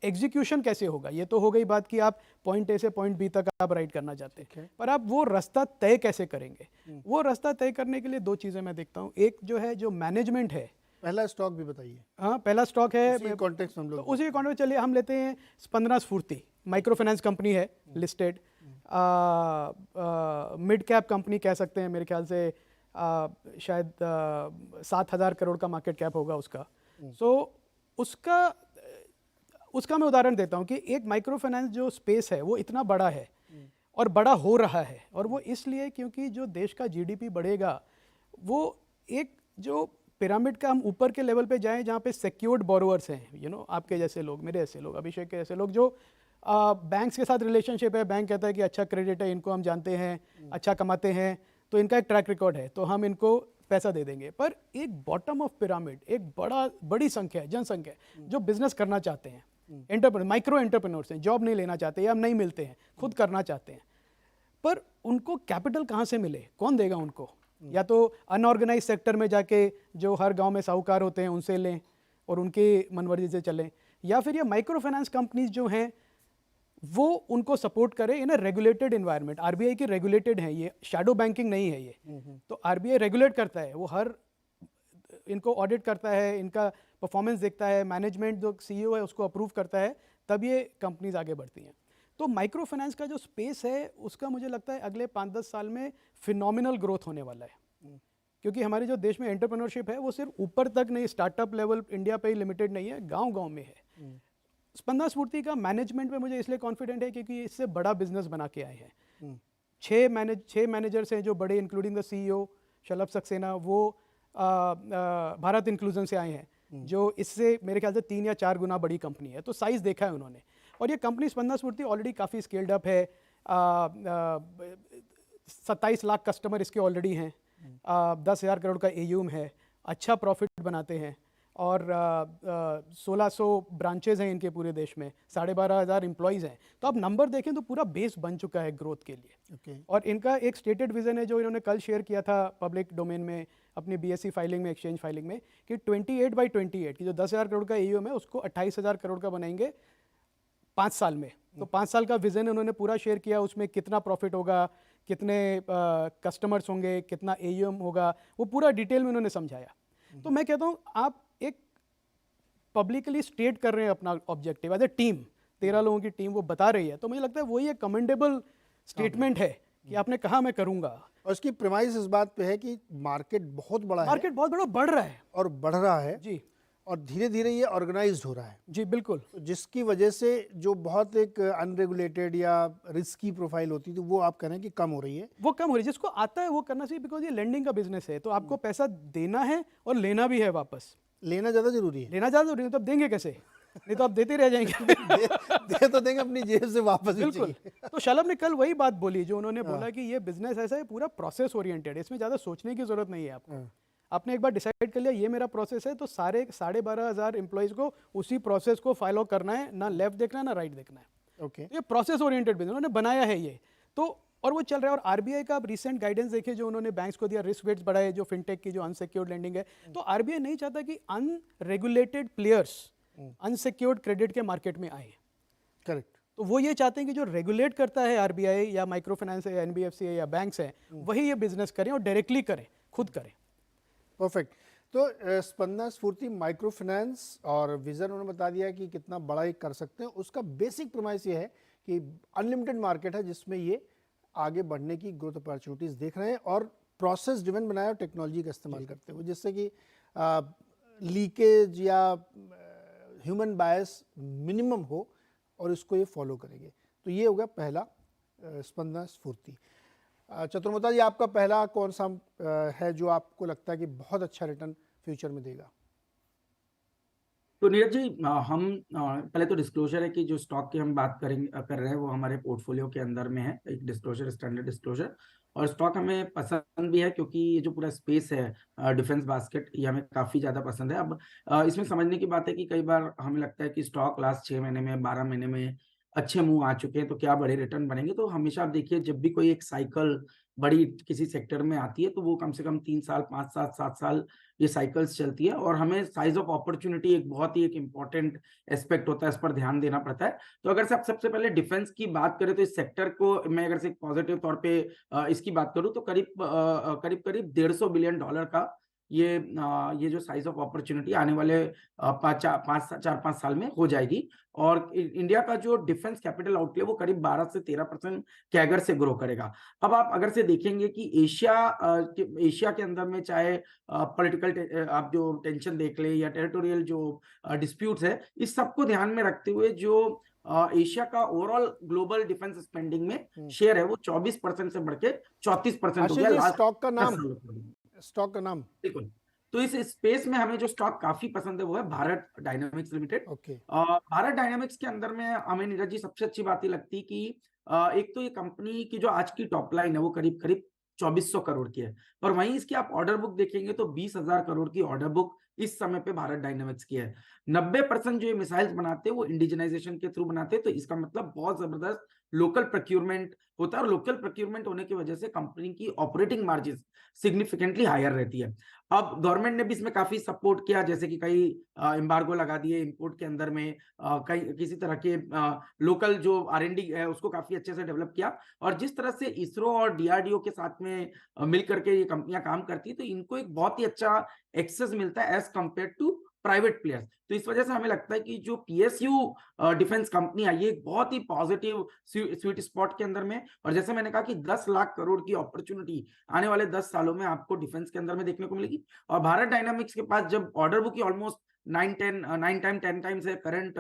Speaker 2: एग्जीक्यूशन कैसे होगा। ये तो हो गई बात कि आप पॉइंट A से पॉइंट B तक आप राइड करना चाहते हैं, पर आप वो रास्ता तय कैसे करेंगे। वो रास्ता तय करने के लिए 2 चीज़ें मैं देखता हूँ। एक जो है जो मैनेजमेंट है
Speaker 1: पहला स्टॉक भी बताइए,
Speaker 2: हाँ, पहला स्टॉक है
Speaker 1: उसी कॉन्टेक्स्ट में हम
Speaker 2: तो
Speaker 1: लोग।
Speaker 2: उसी कॉन्टेक्स्ट चलिए हम लेते हैं स्पंदना स्फूर्ति, माइक्रो फाइनेंस कंपनी है, लिस्टेड, मिड कैप कंपनी कह सकते हैं, मेरे ख्याल से शायद 7,000 करोड़ का मार्केट कैप होगा उसका। सो उसका मैं उदाहरण देता हूँ कि एक माइक्रो फाइनेंस जो स्पेस है वो इतना बड़ा है और बड़ा हो रहा है, और वो इसलिए क्योंकि जो देश का जीडीपी बढ़ेगा वो एक जो पिरामिड का हम ऊपर के लेवल पे जाएं जहाँ पे सिक्योर्ड बोरोवर्स हैं, आपके जैसे लोग, मेरे जैसे लोग, अभिषेक के जैसे लोग, जो बैंक्स के साथ रिलेशनशिप है, बैंक कहता है कि अच्छा क्रेडिट है, इनको हम जानते हैं, अच्छा कमाते हैं, तो इनका एक ट्रैक रिकॉर्ड है, तो हम इनको पैसा दे देंगे। पर एक बॉटम ऑफ पिरामिड, एक बड़ी संख्या है, जनसंख्या है, जो बिजनेस करना चाहते हैं, एंटरप्रेन्योर, माइक्रो एंटरप्रेन्योर्स हैं, जॉब नहीं लेना चाहते या हम नहीं मिलते हैं, खुद करना चाहते हैं, पर उनको कैपिटल कहाँ से मिले, कौन देगा उनको? या तो अनऑर्गेनाइज सेक्टर में जाके जो हर गांव में साहूकार होते हैं उनसे लें और उनकी मनमर्जी से चलें, या फिर ये माइक्रो फाइनेंस कंपनीज जो हैं वो उनको सपोर्ट करें इन अ रेगुलेटेड एनवायरनमेंट। आरबीआई की रेगुलेटेड है, ये शैडो बैंकिंग नहीं है ये, तो आरबीआई रेगुलेट करता है, वो हर इनको ऑडिट करता है, इनका परफॉर्मेंस देखता है, मैनेजमेंट जो सीईओ है उसको अप्रूव करता है, तब ये कंपनीज आगे बढ़ती हैं। तो माइक्रो फाइनेंस का जो स्पेस है उसका मुझे लगता है अगले 5-10 साल में फिनोमिनल ग्रोथ होने वाला है, क्योंकि हमारे जो देश में एंटरप्रेन्योरशिप है वो सिर्फ ऊपर तक नहीं, स्टार्टअप लेवल इंडिया पे ही लिमिटेड नहीं है, गांव-गांव में है। स्पंदना स्फूर्ति का मैनेजमेंट में मुझे इसलिए कॉन्फिडेंट है क्योंकि इससे बड़ा बिजनेस बना के आए हैं। 6 मैनेजर्स हैं जो बड़े, इंक्लूडिंग द सीईओ शलभ सक्सेना, वो भारत इंक्लूजन से आए हैं, जो इससे मेरे ख्याल से 3 या 4 गुना बड़ी कंपनी है, तो साइज देखा है उन्होंने। और ये कंपनी स्पंदना स्फूर्ति ऑलरेडी काफ़ी स्केल्ड अप है, 27 लाख कस्टमर इसके ऑलरेडी हैं, 10,000 करोड़ का एयूम है, अच्छा प्रॉफिट बनाते हैं, और 1600 ब्रांचेज हैं इनके पूरे देश में, 12,500 एम्प्लॉयज़ हैं। तो आप नंबर देखें तो पूरा बेस बन चुका है ग्रोथ के लिए। और इनका एक स्टेटेड विजन है जो इन्होंने कल शेयर किया था पब्लिक डोमेन में, अपनी बीएससी फाइलिंग में, एक्सचेंज फाइलिंग में, कि 28/28 की जो 10,000 करोड़ का एयूएम है उसको 28,000 करोड़ का बनाएंगे 5 साल में। तो 5 साल का विजन उन्होंने पूरा शेयर किया, उसमें कितना प्रॉफिट होगा, कितने कस्टमर्स होंगे, कितना एयूएम होगा, वो पूरा डिटेल में उन्होंने समझाया। तो मैं कहता हूँ आप एक पब्लिकली स्टेट कर रहे हैं अपना ऑब्जेक्टिव एज ए टीम, 13 लोगों की टीम वो बता रही है, तो मुझे लगता है वही एक कमेंडेबल स्टेटमेंट है कि आपने कहा मैं करूंगा।
Speaker 1: और उसकी प्रेमाइस इस बात पे है कि मार्केट बहुत बड़ा है,
Speaker 2: मार्केट बहुत बड़ा बढ़ रहा है
Speaker 1: और बढ़ रहा है
Speaker 2: जी,
Speaker 1: और धीरे धीरे ये ऑर्गेनाइज्ड हो रहा है
Speaker 2: जी बिल्कुल,
Speaker 1: जिसकी वजह से जो बहुत एक अनरेगुलेटेड या रिस्की प्रोफाइल होती थी वो आप कह रहे हैं कि कम हो रही है।
Speaker 2: वो कम हो रही है, जिसको आता है वो करना चाहिए, बिकॉज ये लेंडिंग का बिजनेस है, तो आपको पैसा देना है और लेना भी है वापस।
Speaker 1: लेना ज़्यादा जरूरी है,
Speaker 2: लेना ज़्यादा जरूरी है, तो आप देंगे कैसे? नहीं तो आप देते रह जाएंगे।
Speaker 1: दे तो देंगे अपनी जेब से वापस भी
Speaker 2: बिल्कुल।
Speaker 1: चाहिए।
Speaker 2: तो शलभ ने कल वही बात बोली जो उन्होंने बोला कि ये बिजनेस ऐसा है, पूरा प्रोसेस ओरिएंटेड है, इसमें ज़्यादा सोचने की जरूरत नहीं है आपको। आपने एक बार डिसाइड कर लिया ये मेरा प्रोसेस है, तो सारे 12,500 एम्प्लॉइज को उसी प्रोसेस को फॉलो करना है, ना लेफ्ट देखना है ना राइट देखना है।
Speaker 1: ओके,
Speaker 2: ये प्रोसेस ओरिएंटेड बिजनेस उन्होंने बनाया है ये, तो और वो चल रहा है। और आरबीआई का आप रिसेंट गाइडेंस देखिए जो उन्होंने बैंक्स को दिया, रिस्क वेट्स बढ़ाए, जो फिनटेक की जो अनसिक्योर्ड लेंडिंग है, तो आरबीआई नहीं चाहता कि अनरेगुलेटेड प्लेयर्स अनसिक्योर्ड क्रेडिट के मार्केट में आए।
Speaker 1: करेक्ट।
Speaker 2: तो वो ये चाहते हैं कि जो रेगुलेट करता है आरबीआई या माइक्रो फाइनेंस है या एनबीएफसी है या बैंक्स हैं, वही ये बिजनेस करें और डायरेक्टली करें, खुद करें।
Speaker 1: परफेक्ट। तो स्पंदना स्फूर्ति माइक्रो फाइनेंस और विजन उन्होंने बता दिया कि कितना बड़ा ये कर सकते हैं। उसका बेसिक प्रमाइस ये है कि अनलिमिटेड मार्केट है जिसमें ये आगे बढ़ने की ग्रोथ अपॉर्चुनिटीज़ देख रहे हैं, और प्रोसेस ड्रिवन बनाया और टेक्नोलॉजी का इस्तेमाल करते हुए, जिससे कि लीकेज या ह्यूमन बायस मिनिमम हो, और इसको ये फॉलो करेंगे। तो ये होगा पहला स्पंदना स्फूर्ति। चतुर्मुता जी, आपका पहला कौन सा है जो आपको लगता है कि बहुत अच्छा रिटर्न फ्यूचर में देगा?
Speaker 4: तो नीरज जी, हम पहले तो डिस्क्लोजर है कि जो स्टॉक की हम बात कर रहे हैं वो हमारे पोर्टफोलियो के अंदर में है, एक डिस्क्लोजर, स्टैंडर्ड डिस्क्लोजर। और स्टॉक हमें पसंद भी है क्योंकि ये जो पूरा स्पेस है डिफेंस बास्केट, ये हमें काफ़ी ज़्यादा पसंद है। अब इसमें समझने की बात है कि कई बार हमें लगता है कि स्टॉक लास्ट 6 महीने में, 12 महीने में अच्छे मूव आ चुके हैं, तो क्या बड़े रिटर्न बनेंगे। तो हमेशा आप देखिए, जब भी कोई एक साइकिल बड़ी किसी सेक्टर में आती है तो वो कम से कम 3 साल, 5 साल, 7 साल ये साइकिल्स चलती है, और हमें साइज ऑफ अपॉर्चुनिटी एक बहुत ही एक इम्पॉर्टेंट एस्पेक्ट होता है, इस पर ध्यान देना पड़ता है। तो अगर से आप सबसे पहले डिफेंस की बात करें तो इस सेक्टर को मैं अगर से पॉजिटिव तौर पे इसकी बात करूं तो करीब 150 बिलियन डॉलर का ये जो साइज ऑफ अपॉर्चुनिटी आने वाले 4-5 साल में हो जाएगी। और इंडिया का जो डिफेंस कैपिटल आउटले वो करीब 12 से 13% कैगर से ग्रो करेगा। अब आप अगर से देखेंगे कि एशिया के अंदर में चाहे पॉलिटिकल आप जो टेंशन देख ले या टेरिटोरियल जो डिस्प्यूट्स है, इस सबको ध्यान में रखते हुए जो एशिया का ओवरऑल ग्लोबल डिफेंस स्पेंडिंग में शेयर है वो 24% से बढ़ के 34% हो गया लास्ट
Speaker 1: स्टॉक का
Speaker 4: 10
Speaker 1: नाम,
Speaker 4: सालों में।
Speaker 1: स्टॉक का नाम
Speaker 4: बिल्कुल। तो इस स्पेस में हमें जो स्टॉक काफी पसंद है वो है Bharat dynamics limited.
Speaker 1: Okay.
Speaker 4: Bharat dynamics के अंदर में हमें नीरज जी सबसे अच्छी बात ये लगती कि एक तो ये कंपनी की जो आज की टॉप लाइन है वो करीब करीब 2400 करोड़ की है, और वहीं इसकी आप ऑर्डर बुक देखेंगे तो 20,000 करोड़ की ऑर्डर बुक इस समय पे भारत डायनामिक्स की है। 90% जो ये मिसाइल्स बनाते हैं वो इंडिजिनाइजेशन के थ्रू बनाते हैं, तो इसका मतलब बहुत जबरदस्त लोकल प्रोक्यूरमेंट होता है, और लोकल प्रोक्यूरमेंट होने की वजह से कंपनी की ऑपरेटिंग मार्जिन सिग्निफिकेंटली हायर रहती है। अब गवर्नमेंट ने भी इसमें काफी सपोर्ट किया, जैसे कि कई एम्बार्गो लगा दिए इंपोर्ट के अंदर में, कई किसी तरह के लोकल जो R&D है उसको काफी अच्छे से डेवलप किया। और जिस तरह से इसरो और DRDO के साथ में मिल करके ये कंपनियां काम करती है, तो इनको एक बहुत ही अच्छा एक्सेस मिलता है as compare to private players. तो इस वजह से हमें लगता है कि जो PSU डिफेंस कंपनी आई है एक बहुत ही पॉजिटिव स्वीट स्पॉट के अंदर में, और जैसे मैंने कहा कि 10 लाख करोड़ की अपॉर्चुनिटी आने वाले 10 सालों में आपको डिफेंस के अंदर में देखने को मिलेगी। और भारत डायनामिक्स के पास जब ऑर्डर बुक की ऑलमोस्ट 10 टाइम्स है करंट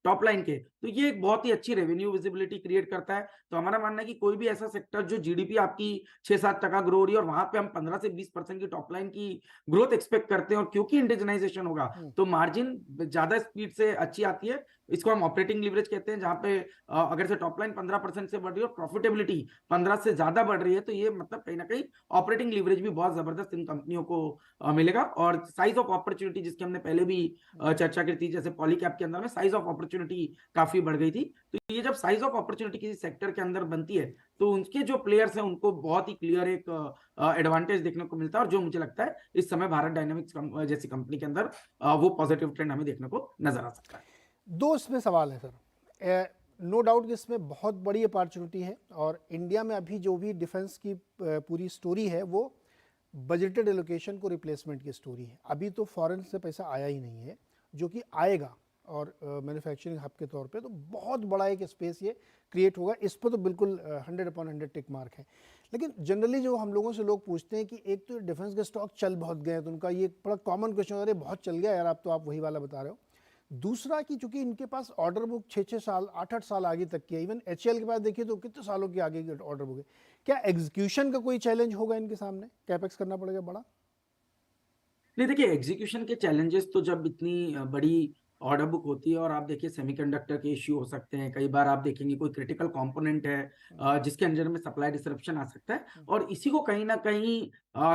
Speaker 4: टॉप लाइन के, तो ये एक बहुत ही अच्छी रेवेन्यू विजिबिलिटी क्रिएट करता है। तो हमारा मानना है कि कोई भी ऐसा सेक्टर जो GDP आपकी 6-7% ग्रो हो रही है और वहां पे हम 15 से 20% की टॉप लाइन की ग्रोथ एक्सपेक्ट करते हैं, और क्योंकि इंडिजिनाइजेशन होगा तो मार्जिन ज्यादा स्पीड से अच्छी आती है। इसको हम ऑपरेटिंग लीवरेज कहते हैं, जहां पे अगर से टॉप लाइन 15% से बढ़ रही है और प्रॉफिटेबिलिटी 15 से ज्यादा बढ़ रही है, तो ये मतलब कहीं ना कहीं ऑपरेटिंग लीवरेज भी बहुत जबरदस्त इन कंपनियों को मिलेगा। और साइज ऑफ अपॉर्चुनिटी जिसकी हमने पहले भी चर्चा की थी, जैसे पॉलीकैप के अंदर में साइज ऑफ अपॉर्चुनिटी काफी बढ़ गई थी, तो ये जब साइज ऑफ अपॉर्चुनिटी किसी सेक्टर के अंदर बनती है तो उनके जो प्लेयर्स हैं उनको बहुत ही क्लियर एक एडवांटेज देखने को मिलता है, और जो मुझे लगता है इस समय भारत डायनामिक्स जैसी कंपनी के अंदर वो पॉजिटिव ट्रेंड हमें देखने को नजर आ सकता है।
Speaker 1: दो इसमें सवाल है सर। नो डाउट कि इसमें बहुत बड़ी अपॉर्चुनिटी है, और इंडिया में अभी जो भी डिफेंस की पूरी स्टोरी है वो बजटेड एलोकेशन को रिप्लेसमेंट की स्टोरी है। अभी तो फॉरेन से पैसा आया ही नहीं है, जो कि आएगा, और मैन्युफैक्चरिंग हब के तौर पे तो बहुत बड़ा एक स्पेस ये क्रिएट होगा। इस पर तो बिल्कुल 100/100 टिक मार्क है। लेकिन जनरली जो हम लोगों से लोग पूछते हैं कि एक तो डिफेंस के स्टॉक चल बहुत गए, तो उनका ये बड़ा कॉमन क्वेश्चन होता है, बहुत चल गया यार, आप वही वाला बता रहे हो। दूसरा कि चूंकि इनके पास ऑर्डर बुक 6-6 साल 8-8 साल आगे तक की है, इवन HAL के पास देखिए तो कितने सालों की आगे की ऑर्डर बुक है, क्या एग्जीक्यूशन का कोई चैलेंज होगा इनके सामने? कैपेक्स करना पड़ेगा बड़ा?
Speaker 4: नहीं, देखिए एग्जीक्यूशन के चैलेंजेस तो जब इतनी बड़ी ऑर्डर बुक होती है, और आप देखिए सेमीकंडक्टर के इश्यू हो सकते हैं, कई बार आप देखेंगे कोई क्रिटिकल कंपोनेंट है जिसके अंदर में सप्लाई डिसरप्शन आ सकता है, और इसी को कहीं ना कहीं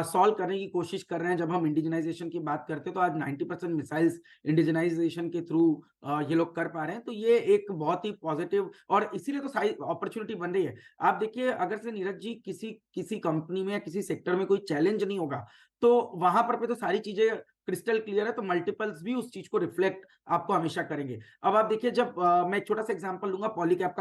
Speaker 4: सॉल्व करने की कोशिश कर रहे हैं। जब हम इंडिजिनाइजेशन की बात करते हैं तो आज 90% मिसाइल्स इंडिजिनाइजेशन के थ्रू ये लोग कर पा रहे हैं, तो ये एक बहुत ही पॉजिटिव, और इसीलिए तो साइज अपॉर्चुनिटी बन रही है। आप देखिए अगर से नीरज जी किसी कंपनी में या किसी सेक्टर में कोई चैलेंज नहीं होगा तो वहां पर पे तो सारी चीजें क्रिस्टल क्लियर है, तो मल्टीपल्स भी उस चीज को रिफ्लेक्ट आपको हमेशा करेंगे। अब आप देखिए जब मैं एक छोटा सा एग्जांपल लूंगा पॉलीकैप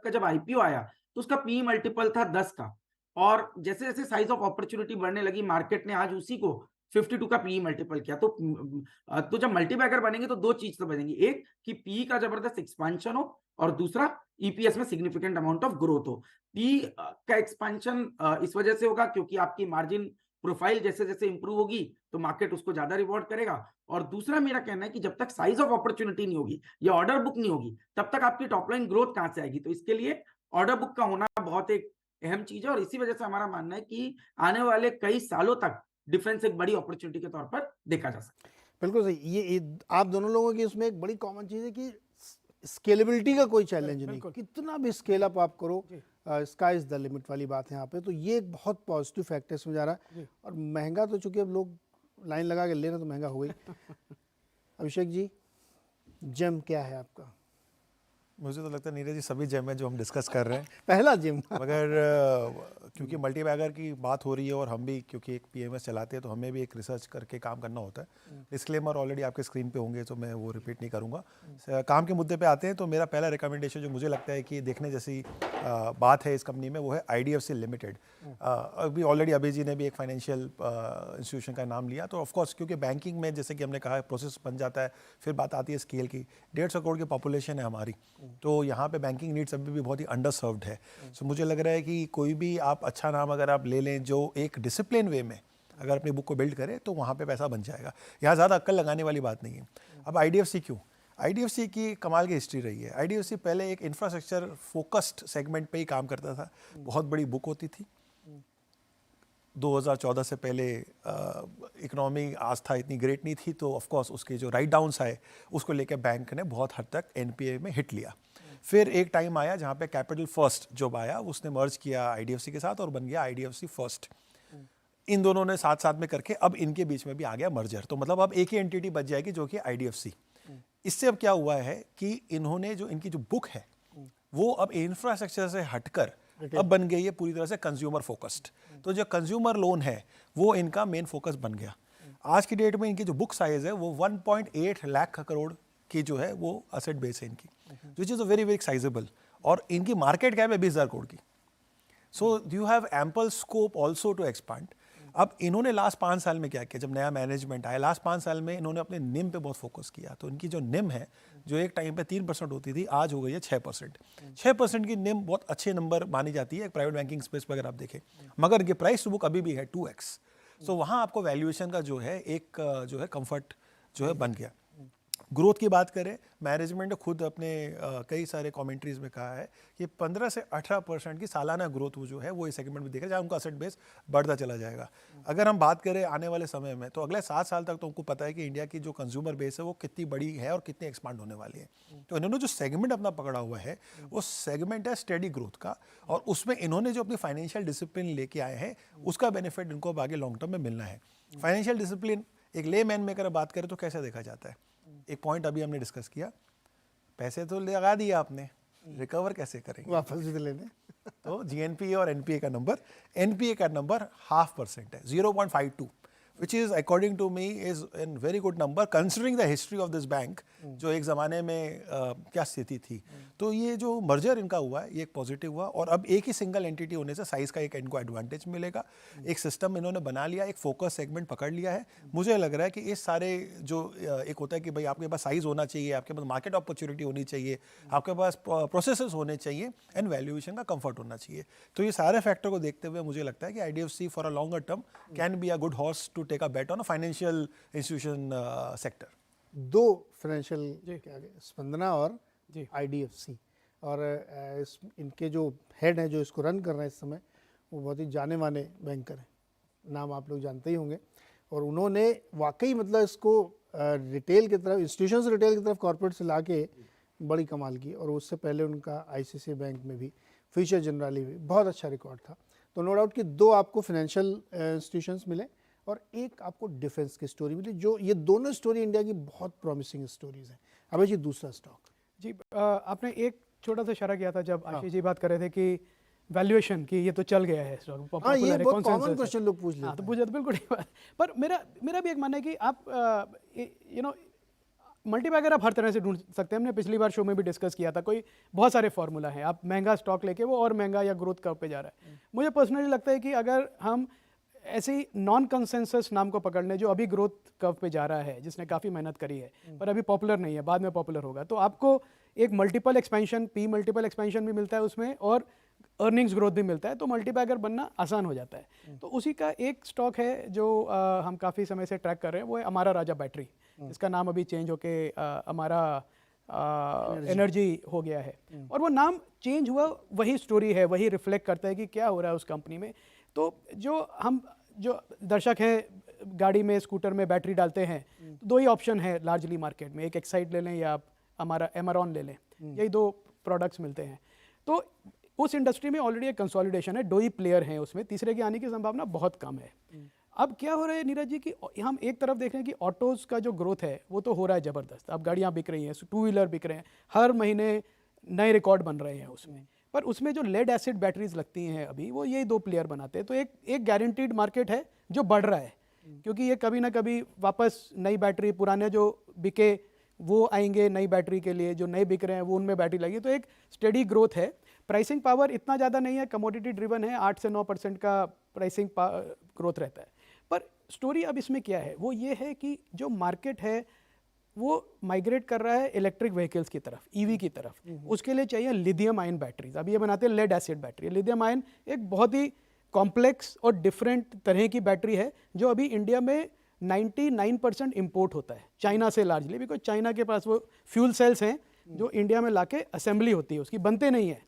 Speaker 4: का जब IPO आया तो उसका PE मल्टीपल था 10 का, और जैसे जैसे साइज ऑफ अपॉर्चुनिटी बढ़ने लगी मार्केट ने आज उसी को 52 का PE मल्टीपल किया। तो जब मल्टीबैगर बनेंगे तो दो चीज तो बनेंगी, एक कि PE का जबरदस्त एक्सपांशन हो, और दूसरा EPS में सिग्निफिकेंट अमाउंट ऑफ ग्रोथ हो। PE का एक्सपांशन इस वजह से होगा क्योंकि आपकी मार्जिन प्रोफाइल जैसे जैसे इंप्रूव होगी तो मार्केट उसको ज्यादा रिवॉर्ड करेगा, और दूसरा मेरा कहना है कि जब तक साइज ऑफ अपॉर्चुनिटी नहीं होगी या ऑर्डर बुक नहीं होगी तब तक आपकी टॉप लाइन ग्रोथ कहां से आएगी। तो इसके लिए ऑर्डर बुक का होना बहुत एक अहम चीज है, और इसी वजह से हमारा मानना है कि आने वाले कई सालों तक डिफेंस एक बड़ी अपॉर्चुनिटी के तौर पर देखा जा सकता है।
Speaker 1: बिल्कुल सही। ये आप दोनों लोगों की उसमें एक बड़ी कॉमन चीज़ है कि स्केलेबिलिटी का कोई चैलेंज नहीं, कितना भी स्केल अप आप करो, स्काई इज द लिमिट वाली बात है यहाँ पे। तो ये एक बहुत पॉजिटिव फैक्टर इसमें जा रहा है। और महंगा तो चूंकि अब लोग लाइन लगा के ले रहे हैं तो महंगा हो गई। अभिषेक जी, जेम क्या है आपका?
Speaker 6: मुझे तो लगता है नीरज जी सभी जेम है जो हम डिस्कस कर रहे हैं।
Speaker 1: पहला जेम
Speaker 6: मगर क्योंकि मल्टी बैगर की बात हो रही है और हम भी क्योंकि एक PMS चलाते हैं तो हमें भी एक रिसर्च करके काम करना होता है। डिस्क्लेमर ऑलरेडी आपके स्क्रीन पे होंगे तो मैं वो रिपीट नहीं करूँगा। काम के मुद्दे पे आते हैं तो मेरा पहला रिकमेंडेशन जो मुझे लगता है कि देखने जैसी बात है इस कंपनी में वो है IDFC लिमिटेड। अभी ऑलरेडी अभय जी ने भी एक फाइनेंशियल इंस्टीट्यूशन का नाम लिया, तो ऑफकोर्स क्योंकि बैंकिंग में जैसे कि हमने कहा प्रोसेस बन जाता है, फिर बात आती है स्केल की। 150 करोड़ की पॉपुलेशन है हमारी, तो यहाँ पे बैंकिंग नीड्स अभी भी बहुत ही अंडर सर्व्ड है। सो मुझे लग रहा है कि कोई भी आप अच्छा नाम अगर आप ले लें जो एक डिसिप्लिन वे में अगर अपनी बुक को बिल्ड करें तो वहाँ पे पैसा बन जाएगा। यहाँ ज़्यादा अक्ल लगाने वाली बात नहीं है। अब IDFC क्यों? IDFC की कमाल की हिस्ट्री रही है। IDFC पहले एक इंफ्रास्ट्रक्चर फोकस्ड सेगमेंट पे ही काम करता था। बहुत बड़ी बुक होती थी। 2014 से पहले इकोनॉमी आस्था इतनी ग्रेट नहीं थी, तो ऑफ कोर्स उसके जो राइट डाउन्स आए उसको लेकर बैंक ने बहुत हद तक NPA में हिट लिया। फिर एक टाइम आया जहाँ पे कैपिटल फर्स्ट जब आया उसने मर्ज किया IDFC के साथ और बन गया IDFC फर्स्ट। इन दोनों ने साथ साथ में करके अब इनके बीच में भी आ गया मर्जर, तो मतलब अब एक ही एंटिटी बच जाएगी जो कि IDFC। इससे अब क्या हुआ है कि इन्होंने जो इनकी जो बुक है वो अब इंफ्रास्ट्रक्चर से हटकर अब बन गई है पूरी तरह से कंज्यूमर फोकस्ड। तो जो कंज्यूमर लोन है वो इनका मेन फोकस बन गया। आज की डेट में इनकी जो बुक साइज है वो 1.8 लाख करोड़ की जो है वो असेट बेस है इनकी, which is a very very sizable, और इनकी मार्केट कैप है 20,000 करोड़ की। So you have ample scope also to expand. अब इन्होंने लास्ट 5 साल में क्या किया, जब नया मैनेजमेंट आया लास्ट 5 साल में इन्होंने अपने निम पे बहुत फोकस किया। तो इनकी जो निम है जो एक टाइम पे 3% होती थी आज हो गई है 6%। 6% की निम बहुत अच्छे नंबर मानी जाती है प्राइवेट बैंकिंग स्पेस पर अगर आप देखें, मगर इनकी प्राइस टू बुक अभी भी है 2x। सो वहाँ आपको वैल्यूएशन का जो है एक जो है कंफर्ट जो है बन गया। ग्रोथ की बात करें, मैनेजमेंट ने खुद अपने कई सारे कमेंट्रीज में कहा है कि 15 से 18% की सालाना ग्रोथ वो जो है वो इस सेगमेंट में दिख रहा है, जहाँ उनका असेट बेस बढ़ता चला जाएगा। अगर हम बात करें आने वाले समय में तो अगले 7 साल तक तो उनको पता है कि इंडिया की जो कंज्यूमर बेस है वो कितनी बड़ी है और कितनी एक्सपांड होने वाली है। तो इन्होंने जो सेगमेंट अपना पकड़ा हुआ है वो सेगमेंट है स्टेडी ग्रोथ का, और उसमें इन्होंने जो अपनी फाइनेंशियल डिसिप्लिन लेके आए हैं उसका बेनिफिट इनको अब आगे लॉन्ग टर्म में मिलना है। फाइनेंशियल डिसिप्लिन एक ले मैन में अगर बात करें तो कैसे देखा जाता है? एक पॉइंट अभी हमने डिस्कस किया, पैसे तो लगा दिए आपने, रिकवर कैसे करेंगे?
Speaker 1: वापस भी तो लेने।
Speaker 6: तो GNPA और NPA का नंबर 0.5% है, 0.52, which is according to me is a very good number considering the history of this bank, जो एक ज़माने में क्या स्थिति थी। तो ये जो मर्जर इनका हुआ है ये एक पॉजिटिव हुआ, और अब एक ही सिंगल एंटिटी होने से साइज़ का एक इनको एडवांटेज मिलेगा। एक सिस्टम इन्होंने बना लिया, एक फोकस सेगमेंट पकड़ लिया है। मुझे लग रहा है कि इस सारे जो एक होता है कि भाई आपके पास साइज़ होना चाहिए, आपके पास मार्केट अपॉर्चुनिटी होनी चाहिए, आपके पास प्रोसेसेस होने चाहिए एंड वैल्यूएशन का कंफर्ट होना चाहिए। तो ये सारे फैक्टर को देखते हुए मुझे लगता है कि IDFC for a longer term can be a good horse to take a bet on a financial institution sector.
Speaker 1: 2 financial क्या गए, स्पंदना और
Speaker 2: जी।
Speaker 1: IDFC, और इनके जो हेड हैं जो इसको रन कर रहे हैं इस समय वो बहुत ही जाने माने बैंकर हैं, नाम आप लोग जानते ही होंगे। और उन्होंने वाकई मतलब इसको रिटेल की तरफ, इंस्टीट्यूशन से रिटेल की तरफ, कॉर्पोरेट से लाके बड़ी कमाल की। और उससे पहले उनका ICICI बैंक में भी, फ्यूचर जनरली भी बहुत अच्छा रिकॉर्ड था। तो नो डाउट कि 2 आपको फाइनेंशियल इंस्टीट्यूशंस मिले और एक आपको डिफेंस की स्टोरी मिली, जो ये दोनों स्टोरी इंडिया की बहुत प्रॉमिसिंग स्टोरीज हैं। अब जी दूसरा स्टॉक
Speaker 2: जी, आपने एक छोटा सा इशारा किया था जब आशीष जी बात कर रहे थे कि वैल्यूएशन की ये तो चल गया है स्टॉक,
Speaker 1: हाँ, ये बहुत कॉमन क्वेश्चन लोग पूछ लेते हैं।
Speaker 2: तो पूछा तो बिल्कुल ठीक बात। पर मेरा भी एक मानना है कि आप मल्टीबैगर आप हर तरह से ढूंढ सकते हैं। हमने पिछली बार शो में भी डिस्कस किया था, कोई बहुत सारे फॉर्मूला हैं। आप महंगा स्टॉक लेके वो और महंगा या ग्रोथ कर्व पे जा रहा है। मुझे पर्सनली लगता है कि अगर हम ऐसे ही नॉन कंसेंसस नाम को पकड़ लें जो अभी ग्रोथ कर्व पे जा रहा है, जिसने काफ़ी मेहनत करी है पर अभी पॉपुलर नहीं है, बाद में पॉपुलर होगा, तो आपको एक मल्टीपल एक्सपेंशन, मल्टीपल एक्सपेंशन भी मिलता है उसमें और अर्निंग्स ग्रोथ भी मिलता है, तो मल्टीबैगर बनना आसान हो जाता है। तो उसी का एक स्टॉक है जो हम काफ़ी समय से ट्रैक कर रहे हैं, वो है अमारा राजा बैटरी, जिसका नाम अभी चेंज होके अमारा एनर्जी हो गया है। और वो नाम चेंज हुआ, वही स्टोरी है, वही रिफ्लेक्ट करता है कि क्या हो रहा है उस कंपनी में। तो जो दर्शक हैं गाड़ी में, स्कूटर में बैटरी डालते हैं, तो 2 ही ऑप्शन है लार्जली मार्केट में, एक एक्साइड ले लें या आप हमारा एमरॉन ले लें, यही 2 प्रोडक्ट्स मिलते हैं। तो उस इंडस्ट्री में ऑलरेडी एक कंसोलिडेशन है, 2 ही प्लेयर हैं उसमें, तीसरे के आने की संभावना बहुत कम है। अब क्या हो रहा है नीरज जी कि हम एक तरफ देख रहे हैं कि ऑटोज़ का जो ग्रोथ है वो तो हो रहा है ज़बरदस्त, अब गाड़ियाँ बिक रही हैं, 2 व्हीलर बिक रहे हैं, हर महीने नए रिकॉर्ड बन रहे हैं उसमें। पर उसमें जो लेड एसिड बैटरीज लगती हैं अभी, वो ये 2 प्लेयर बनाते हैं। तो एक गारंटीड मार्केट है जो बढ़ रहा है, क्योंकि ये कभी ना कभी वापस नई बैटरी, पुराने जो बिके वो आएंगे नई बैटरी के लिए, जो नए बिक रहे हैं वो उनमें बैटरी लगी, तो एक स्टेडी ग्रोथ है। प्राइसिंग पावर इतना ज़्यादा नहीं है, कमोडिटी ड्रिवन है, 8 से 9% का प्राइसिंग ग्रोथ रहता है। पर स्टोरी अब इसमें क्या है, वो ये है कि जो मार्केट है वो माइग्रेट कर रहा है इलेक्ट्रिक व्हीकल्स की तरफ, ईवी की तरफ। उसके लिए चाहिए लिथियम आयन बैटरीज। अभी ये बनाते हैं lead acid battery. Lithium ion एक बहुत ही कॉम्प्लेक्स और डिफरेंट तरह की बैटरी है, जो अभी इंडिया में 99% इंपोर्ट होता है चाइना से लार्जली, बिकॉज चाइना के पास वो फ्यूल सेल्स हैं जो इंडिया में लाके असेंबली होती है, उसकी बनते नहीं है।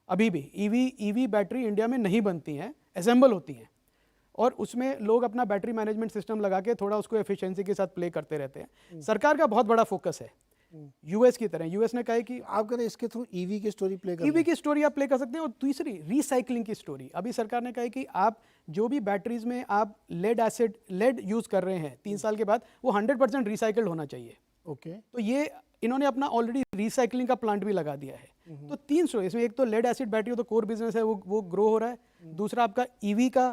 Speaker 2: अभी भी ईवी बैटरी इंडिया में नहीं बनती हैं, असेंबल होती हैं, और उसमें लोग अपना बैटरी मैनेजमेंट सिस्टम लगा के थोड़ा उसको एफिशिएंसी के साथ प्ले करते रहते हैं। सरकार का बहुत बड़ा फोकस है यूएस की तरह। यूएस ने कहा है कि
Speaker 1: आप कह रहे हैं इसके थ्रू ईवी की स्टोरी प्ले कर
Speaker 2: ईवी की स्टोरी आप प्ले कर सकते हैं। और दूसरी रिसाइकलिंग की स्टोरी, अभी सरकार ने कहा है कि आप जो भी बैटरीज में आप लेड यूज कर रहे हैं 3 साल के बाद, वो 100% रिसाइकल्ड होना चाहिए।
Speaker 1: ओके,
Speaker 2: तो ये इन्होंने अपना ऑलरेडी रिसाइकलिंग का प्लांट भी लगा दिया है। तो 3 स्टोरी इसमें, एक तो लेड एसिड बैटरी तो कोर बिजनेस है, वो ग्रो हो रहा है। दूसरा आपका ईवी का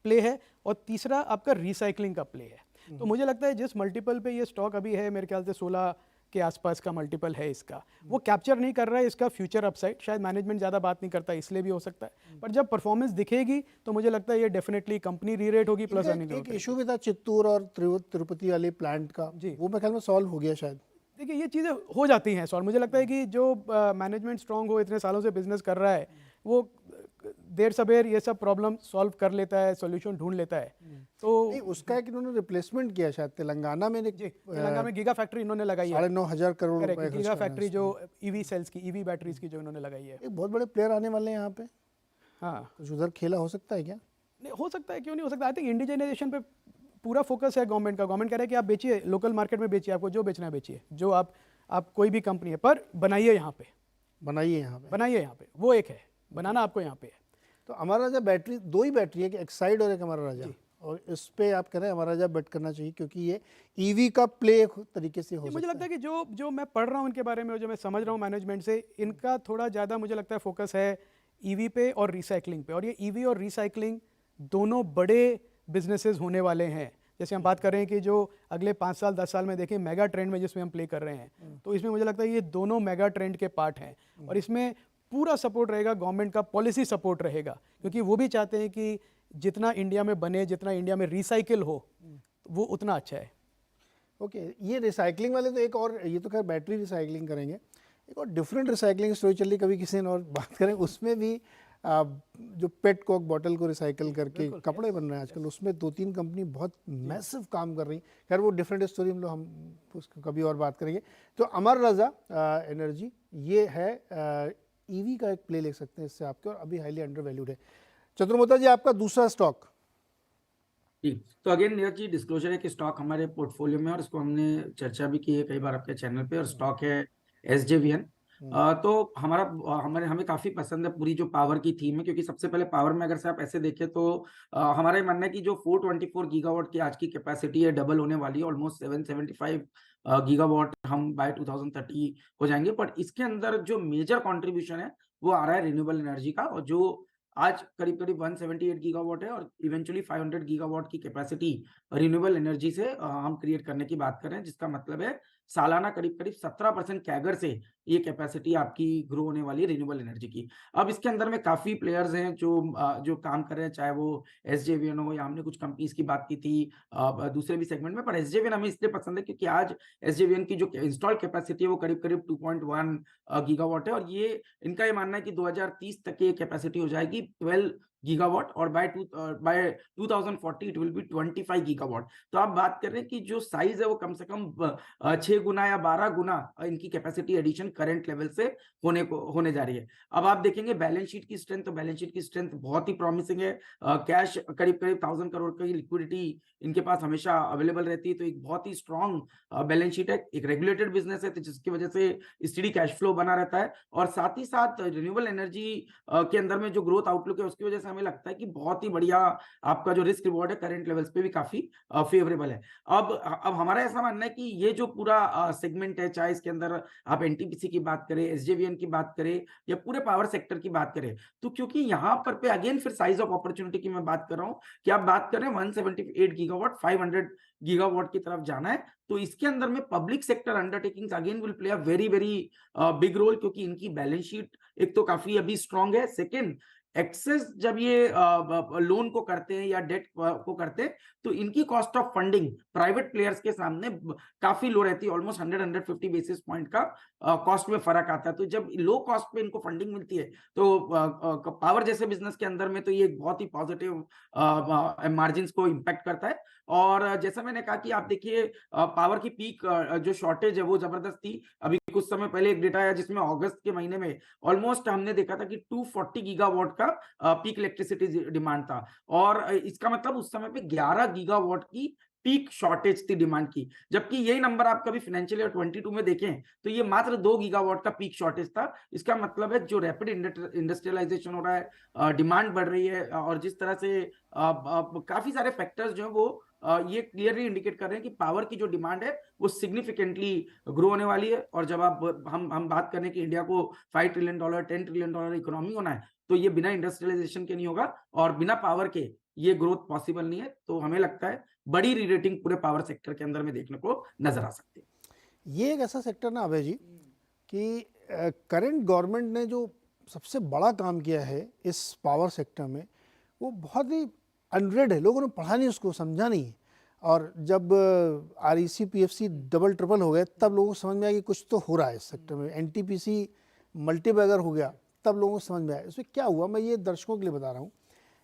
Speaker 2: प्ले है, और तीसरा आपका रिसाइकलिंग का प्ले है। तो मुझे लगता है जिस मल्टीपल पे ये स्टॉक अभी है, मेरे ख्याल से 16 के आसपास का मल्टीपल है इसका, वो कैप्चर नहीं कर रहा है इसका फ्यूचर अपसाइड। शायद मैनेजमेंट ज़्यादा बात नहीं करता, इसलिए भी हो सकता है। पर जब परफॉर्मेंस दिखेगी तो मुझे लगता है ये डेफिनेटली कंपनी रीरेट होगी, प्लस अर्निंग
Speaker 1: एक इशू भी था चित्तूर और तिरुपति वाले प्लांट का, वो मेरे ख्याल में सॉल्व हो गया शायद।
Speaker 2: देखिए ये चीज़ें हो जाती हैं सॉल्व। मुझे लगता है कि जो मैनेजमेंट स्ट्रांग हो, इतने सालों से बिजनेस कर रहा है, वो देर सबेर ये सब प्रॉब्लम सॉल्व कर लेता है, सॉल्यूशन ढूंढ लेता है। तो
Speaker 1: नहीं, उसका एक इन्होंने रिप्लेसमेंट किया शायद तेलंगाना में।
Speaker 2: तेलंगाना में गीगा फैक्ट्री इन्होंने लगाई है,
Speaker 1: 9,500 करोड़ रुपए खर्च
Speaker 2: गीगा
Speaker 1: करना है
Speaker 2: फैक्ट्री जो ईवी सेल्स की, ईवी बैटरीज की जो इन्होंने लगाई है।
Speaker 1: एक बहुत बड़े प्लेयर आने वाले हैं यहाँ पे,
Speaker 2: हाँ
Speaker 1: कुछ उधर खेला हो सकता है क्या?
Speaker 2: नहीं हो सकता है, क्यों नहीं हो सकता। आई थिंक इंडिजिनाइजेशन पे पूरा फोकस है गवर्नमेंट का। गवर्नमेंट कह रहा है कि आप बेचिए, लोकल मार्केट में बेचिए, आपको जो बेचना है बेचिए, जो आप कोई भी कंपनी है, पर बनाइए यहाँ पे,
Speaker 1: बनाइए यहाँ पे,
Speaker 2: बनाइए यहाँ पे। वो एक है, बनाना आपको यहाँ पे है।
Speaker 1: तो अमर राजा बैटरी, 2 ही बैटरी है, कि एक्साइड और एक अमर राजा, और इस पे आप कह रहे हैं अमर राजा बेट करना चाहिए, क्योंकि ये ईवी का प्ले एक तरीके से हो सकता है।
Speaker 2: मुझे लगता है कि जो मैं पढ़ रहा हूँ इनके बारे में, जो मैं समझ रहा हूँ मैनेजमेंट से, इनका थोड़ा ज़्यादा मुझे लगता है फोकस है ईवी पे और रिसाइकलिंग पे। और ये ईवी और रिसाइकलिंग दोनों बड़े बिजनेसेस होने वाले हैं। जैसे हम बात कर रहे हैं कि जो अगले 5 साल 10 साल में देखें मेगा ट्रेंड में जिसमें हम प्ले कर रहे हैं, तो इसमें मुझे लगता है ये दोनों मेगा ट्रेंड के पार्ट हैं। और इसमें पूरा सपोर्ट रहेगा गवर्नमेंट का, पॉलिसी सपोर्ट रहेगा, क्योंकि वो भी चाहते हैं कि जितना इंडिया में बने, जितना इंडिया में रिसाइकिल हो, वो उतना अच्छा है।
Speaker 1: ओके, ये रिसाइकलिंग वाले तो एक और, ये तो खैर बैटरी रिसाइकलिंग करेंगे, एक और डिफरेंट रिसाइकलिंग स्टोरी चल रही, कभी किसी दिन और बात करें। उसमें भी जो पेट कोक बॉटल को रिसाइकल करके कपड़े बन रहे हैं आजकल, उसमें 2-3 कंपनी बहुत मैसिव काम कर रही। खैर वो डिफरेंट स्टोरी, हम उसको कभी और बात करेंगे। तो अमर राजा एनर्जी, ये है ईवी का एक प्ले ले सकते हैं इससे आपके, और अभी हाईली अंडर वैल्यूड है। चतुर्मोता जी, आपका दूसरा स्टॉक।
Speaker 4: जी, तो अगेन नीरज जी, डिस्क्लोजर है कि स्टॉक हमारे पोर्टफोलियो में, और इसको हमने चर्चा भी की है कई बार आपके चैनल पे, और स्टॉक है SJVN। तो हमें काफी पसंद है पूरी जो पावर की थीम है, क्योंकि सबसे पहले पावर में अगर से आप ऐसे देखें तो हमारा ये मानना है कि जो 424 गीगावाट की आज की कैपेसिटी है, डबल होने वाली है, ऑलमोस्ट 775 गीगावाट हम बाय 2030 हो जाएंगे। बट इसके अंदर जो मेजर कॉन्ट्रीब्यूशन है वो आ रहा है रिन्यूएबल एनर्जी का, और जो आज करीब 178 गीगावाट है, और इवेंचुअली 500 गीगावाट की कैपेसिटी रिन्यूएबल एनर्जी से हम क्रिएट करने की बात कर रहे हैं, जिसका मतलब है सालाना करीब 17% कैगर से ये कैपेसिटी आपकी ग्रो होने वाली है रिन्यूएबल एनर्जी की। अब इसके अंदर में काफी प्लेयर्स हैं जो काम कर रहे हैं, चाहे वो SJVN हो, या हमने कुछ कंपनीज की बात की थी दूसरे भी सेगमेंट में, पर SJVN हमें इसलिए पसंद है क्योंकि आज SJVN की जो इंस्टॉल कैपेसिटी है वो करीब 2.1 गीगावाट है, और ये इनका ये मानना है कि 2030 तक ये कैपेसिटी हो जाएगी 12 गीगावाट, और by 2040 it will be 25 gigawatt. तो आप बात कर रहे हैं कि जो साइज है वो कम से कम 6 गुना या 12 गुना इनकी कैपेसिटी एडिशन करंट लेवल से होने जा रही है। अब आप देखेंगे बैलेंस शीट की स्ट्रेंथ, तो बैलेंस शीट की स्ट्रेंथ बहुत ही प्रॉमिसिंग है। कैश करीब 1000 करोड़ की लिक्विडिटी इनके पास हमेशा अवेलेबल रहती है, तो एक बहुत ही स्ट्रॉन्ग बैलेंस शीट है। एक रेगुलेटेड बिजनेस है, तो जिसकी वजह से स्टेडी कैश फ्लो बना रहता है, और साथ ही साथ रिन्यूएबल एनर्जी के अंदर में जो ग्रोथ आउटलुक है उसकी वजह से से हमें लगता है कि बहुत ही बढ़िया आपका जो रिस्क रिवॉर्ड है करंट लेवल्स पे भी काफी फेवरेबल है। अब हमारा ऐसा मानना है कि ये जो पूरा सेगमेंट है, चाहे इसके अंदर आप एनटीपीसी की बात करें, एसजेवीएन की बात करें या पूरे पावर सेक्टर की बात करें, तो क्योंकि यहाँ पर पे अगेन फिर साइज ऑफ अपॉर्चुनिटी की मैं बात कर रहा हूँ कि आप बात करें 178 गीगावाट 500 गीगावाट की तरफ जाना है, तो इसके अंदर में public sector undertakings again will play a very very big role, क्योंकि इनकी बैलेंस शीट एक तो काफी अभी स्ट्रांग है, सेकंड एक्सेस जब ये लोन को करते हैं या डेट को करते हैं तो इनकी cost of funding private players के सामने काफी लो रहती है, ऑलमोस्ट 100-150 बेसिस पॉइंट का कॉस्ट में फर्क आता है। तो जब लो कॉस्ट पे इनको फंडिंग मिलती है तो पावर जैसे बिजनेस के अंदर में तो ये बहुत ही पॉजिटिव मार्जिन को इम्पैक्ट करता है। और जैसा मैंने कहा कि आप देखिए पावर की पीक जो शॉर्टेज है वो जबरदस्त थी। अभी कुछ समय पहले एक डेटा आया जिसमें अगस्त के महीने में ऑलमोस्ट हमने देखा था कि 240 गीगावाट का पीक इलेक्ट्रिसिटी डिमांड था, और इसका मतलब उस समय पे 11 गीगावाट की पीक शॉर्टेज थी डिमांड की, जबकि यही नंबर आप कभी फाइनेंशियल ईयर 22 में देखें तो ये मात्र 2 गीगावाट का पीक शॉर्टेज था। इसका मतलब है जो रैपिड इंडस्ट्रियलाइजेशन हो रहा है, डिमांड बढ़ रही है, और जिस तरह से काफी सारे फैक्टर्स जो है वो ये क्लियरली इंडिकेट कर रहे हैं कि पावर की जो डिमांड है वो सिग्निफिकेंटली ग्रो होने वाली है। और जब आप हम बात करें कि इंडिया को $5 ट्रिलियन 10 ट्रिलियन डॉलर इकोनॉमी होना है, तो ये बिना इंडस्ट्रियलाइजेशन के नहीं होगा और बिना पावर के ये ग्रोथ पॉसिबल नहीं है। तो हमें लगता है बड़ी रीरेटिंग पूरे पावर सेक्टर के अंदर में देखने को नजर आ सकती है।
Speaker 1: ये एक ऐसा सेक्टर ना अभय जी कि करंट गवर्नमेंट ने जो सबसे बड़ा काम किया है इस पावर सेक्टर में वो बहुत ही अनरेड है, लोगों ने पढ़ा नहीं, उसको समझा नहीं। और जब REC PFC डबल ट्रिपल हो गए तब लोगों को समझ में आया कि कुछ तो हो रहा है इस सेक्टर में। NTPC मल्टीबैगर हो गया तब लोगों को समझ में आया। इसमें क्या हुआ, मैं ये दर्शकों के लिए बता रहा हूँ।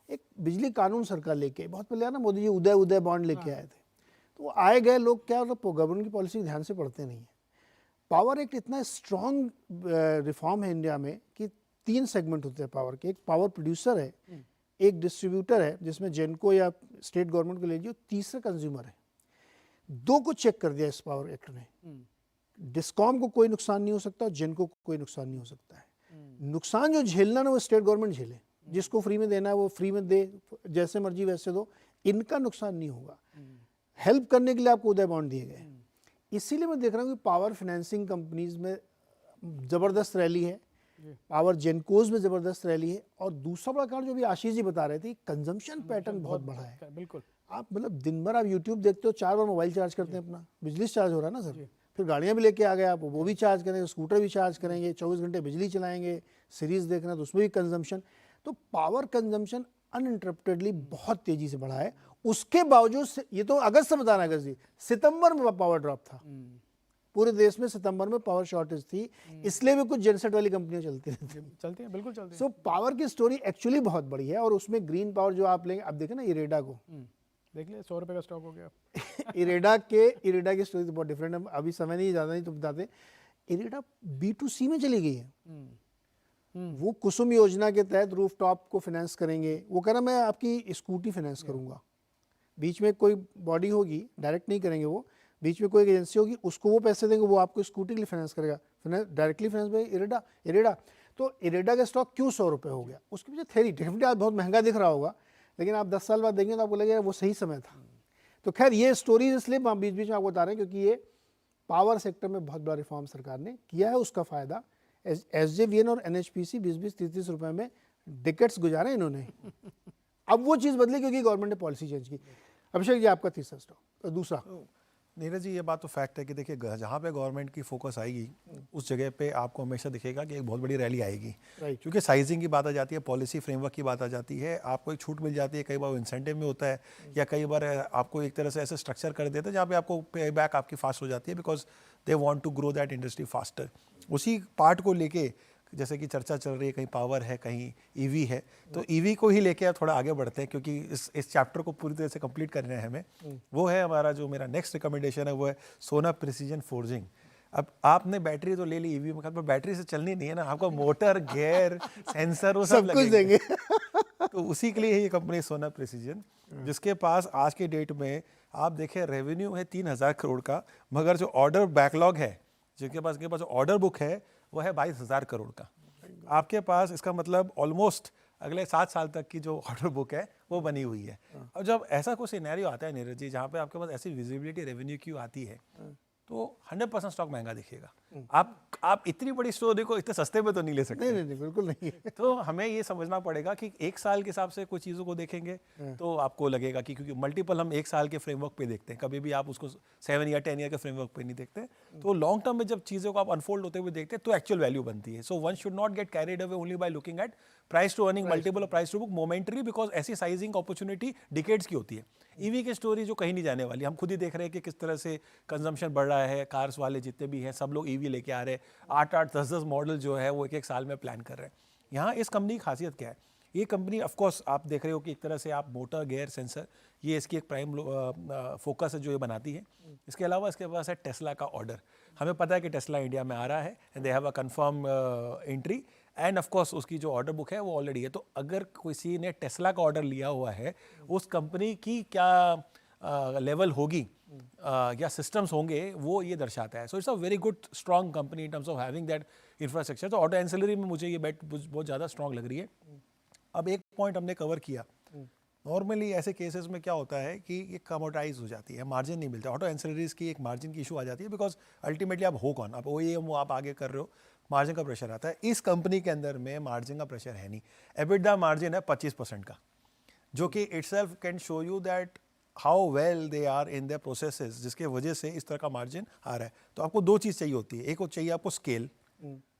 Speaker 1: एक बिजली कानून सरकार लेके बहुत पहले ना मोदी जी उदय बॉन्ड लेके आए थे, तो वो आए गए लोग क्या गवर्नमेंट की पॉलिसी ध्यान से पढ़ते नहीं है। पावर एक्ट इतना स्ट्रॉन्ग रिफॉर्म है इंडिया में कि 3 सेगमेंट होते हैं पावर के। एक पावर प्रोड्यूसर है, एक डिस्ट्रीब्यूटर है जिसमें जेनको या स्टेट गवर्नमेंट को ले लीजिए, तीसरा कंज्यूमर है। 2 को चेक कर दिया इस पावर एक्ट ने। डिस्कॉम को कोई नुकसान नहीं हो सकता और जेनको को कोई नुकसान नहीं हो सकता है। नुकसान जो झेलना ना वो स्टेट गवर्नमेंट झेले, जिसको फ्री में देना है वो फ्री में दे, जैसे मर्जी वैसे दो, इनका नुकसान नहीं होगा। हेल्प करने के लिए आपको उदय बॉन्ड दिए गए। इसीलिए मैं देख रहा हूँ कि पावर फाइनेंसिंग कंपनीज में ज़बरदस्त रैली है, पावर जेनकोज में ज़बरदस्त रैली है। और दूसरा बड़ा कारण जो भी आशीष जी बता रहे थे, कंजम्पशन पैटर्न बहुत बड़ा है।
Speaker 2: बिल्कुल,
Speaker 1: आप मतलब दिन भर आप यूट्यूब देखते हो, 4 बार मोबाइल चार्ज करते हैं, अपना बिजली चार्ज हो रहा है ना सर। फिर गाड़ियाँ भी लेके आ गए आप, वो भी चार्ज करेंगे, स्कूटर भी चार्ज करेंगे, 24 घंटे बिजली चलाएंगे, सीरीज़ देखना तो उसमें भी कंजम्पशन। तो पावर कंजम्पशन अनइंटरप्टेडली बहुत तेज़ी से बढ़ा है। उसके बावजूद ये तो अगस्त से बता रहा है, अगस्त जी, सितंबर में पावर ड्रॉप था पूरे देश में। सितंबर में पावर शॉर्टेज थी, इसलिए भी कुछ जेनसेट वाली कंपनियां चलती हैं, बिल्कुल चलती हैं। सो पावर की स्टोरी एक्चुअली बहुत बड़ी है। और उसमें ग्रीन पावर जो आप लेंगे, अब देखें ना इरेडा को,
Speaker 2: देख लिया 100 रुपए का स्टॉक हो गया।
Speaker 1: इरेडा की स्टोरी तो बहुत डिफरेंट है, अभी समय नहीं, ज़्यादा नहीं तो बताते। इरेडा B2C में चली गई है। वो कुसुम योजना के तहत रूफटॉप को फाइनेंस करेंगे। वो कह रहा मैं आपकी स्कूटी फाइनेंस करूंगा। बीच में कोई बॉडी होगी, डायरेक्ट नहीं करेंगे वो, बीच में कोई एजेंसी होगी, उसको वो पैसे देंगे, वो आपको स्कूटी के लिए फाइनेंस करेगा। डायरेक्टली फाइनेंस भाई इरेडा। तो इरेडा का स्टॉक क्यों 100 रुपये हो गया, उसके पीछे थ्योरी डेफिनेटली आज बहुत महंगा दिख रहा होगा, लेकिन आप 10 साल बाद देंगे तो आपको लगेगा वो सही समय था। तो खैर ये स्टोरीज इसलिए बीच बीच में आपको बता रहे हैं क्योंकि ये पावर सेक्टर में बहुत बड़ा रिफॉर्म सरकार ने किया है। उसका फ़ायदा SJVN और NHPC 20-30 रुपए में डिकेट्स गुजारे इन्होंने। अब वो चीज़ बदली क्योंकि गवर्नमेंट ने पॉलिसी चेंज की। अभिषेक जी आपका तीसरा स्टॉक। दूसरा
Speaker 6: नीरज जी, ये बात तो फैक्ट है कि देखिए जहाँ पे गवर्नमेंट की फोकस आएगी उस जगह पे आपको हमेशा दिखेगा कि एक बहुत बड़ी रैली आएगी। क्योंकि साइजिंग की बात आ जाती है, पॉलिसी फ्रेमवर्क की बात आ जाती है, आपको एक छूट मिल जाती है, कई बार इंसेंटिव में होता है, या कई बार आपको एक तरह से ऐसे स्ट्रक्चर कर देते हैं जहाँ पे आपको पे बैक आपकी फास्ट हो जाती है, because they want to grow that industry faster. उसी पार्ट को लेके जैसे कि चर्चा चल रही है, कहीं पावर है, कहीं ईवी है, तो ईवी को ही लेके आप थोड़ा आगे बढ़ते हैं क्योंकि इस चैप्टर को पूरी तरह से कंप्लीट करना है हमें। वो है हमारा जो मेरा नेक्स्ट रिकमेंडेशन है, वो है सोना प्रिसीजन फोर्जिंग। अब आपने बैटरी तो ले ली ईवी में, पर बैटरी से चलनी नहीं है ना, आपको मोटर, गियर, सेंसर वो सब
Speaker 1: कुछ देंगे।
Speaker 6: तो उसी के लिए ये कंपनी सोना प्रिसीजन, जिसके पास आज के डेट में आप देखें रेवेन्यू है 3000 करोड़ का, मगर जो ऑर्डर बैकलॉग है, जिनके पास ऑर्डर बुक है वो है 22,000 करोड़ का। आपके पास इसका मतलब ऑलमोस्ट अगले 7 साल तक की जो ऑर्डर बुक है वो बनी हुई है। और जब ऐसा कोई सिनेरियो आता है नीरज जी जहाँ पे आपके पास ऐसी विजिबिलिटी रेवेन्यू की आती है तो 100% स्टॉक महंगा दिखेगा। आप इतनी बड़ी स्टोरी को इतने सस्ते में तो नहीं ले सकते।
Speaker 1: नहीं बिल्कुल नहीं है।
Speaker 6: तो हमें ये समझना पड़ेगा कि एक साल के हिसाब से कुछ चीज़ों को देखेंगे तो आपको लगेगा कि क्योंकि मल्टीपल हम एक साल के फ्रेमवर्क पे देखते हैं, कभी भी आप उसको 7 या 10 ईयर के फ्रेमवर्क पे नहीं देखते। तो लॉन्ग टर्म में जब चीज़ों को आप अनफोल्ड होते हुए देखते हैं तो एक्चुअल वैल्यू बनती है। So one should not get carried away only by looking at price to earning multiple और price to book momentary, because ऐसी साइजिंग अपॉर्चुनिटी डिकेड्स की होती है। ईवी की स्टोरी जो कहीं नहीं जाने वाली, हम खुद ही देख रहे हैं कि किस तरह से कंजम्पशन बढ़ रहा है। कार्स वाले जितने भी हैं सब लोग ईवी लेके आ रहे हैं, 8-8, 10-10 मॉडल जो है वो एक साल में प्लान कर रहे हैं। यहाँ इस कंपनी की खासियत क्या है? ये कंपनी ऑफ कोर्स आप देख रहे हो कि एक तरह से आप मोटर गेयर सेंसर, ये इसकी एक प्राइम फोकस है जो ये बनाती है। इसके अलावा इसके पास है टेस्ला का ऑर्डर। हमें पता है कि टेस्ला इंडिया में आ रहा है and they have a confirm entry and of course उसकी जो ऑर्डर बुक है वो ऑलरेडी है। तो अगर किसी ने टेस्ला का ऑर्डर लिया हुआ है, उस कंपनी की क्या लेवल होगी या सिस्टम्स होंगे वो ये दर्शाता है। So it's a very good strong company in terms of having that infrastructure. तो ऑटो एंसिलरी में मुझे ये बेट बहुत ज़्यादा स्ट्रॉन्ग लग रही है। अब एक पॉइंट हमने कवर किया, नॉर्मली ऐसे केसेस में क्या होता है कि ये कमोडाइज हो जाती है, मार्जिन नहीं मिलता। ऑटो एंसिलरीज की एक मार्जिन की इशू आ जाती है बिकॉज अल्टीमेटली आप हो कौन, आप OEM आप आगे कर रहे हो, मार्जिन का प्रेशर आता है। इस कंपनी के अंदर में मार्जिन का प्रेशर है नहीं। एबिटडा मार्जिन है 25% का, जो कि itself can show you that how well they are in their processes, जिसके वजह से इस तरह का मार्जिन आ रहा है। तो आपको दो चीज़ चाहिए होती है, एक वो चाहिए आपको स्केल,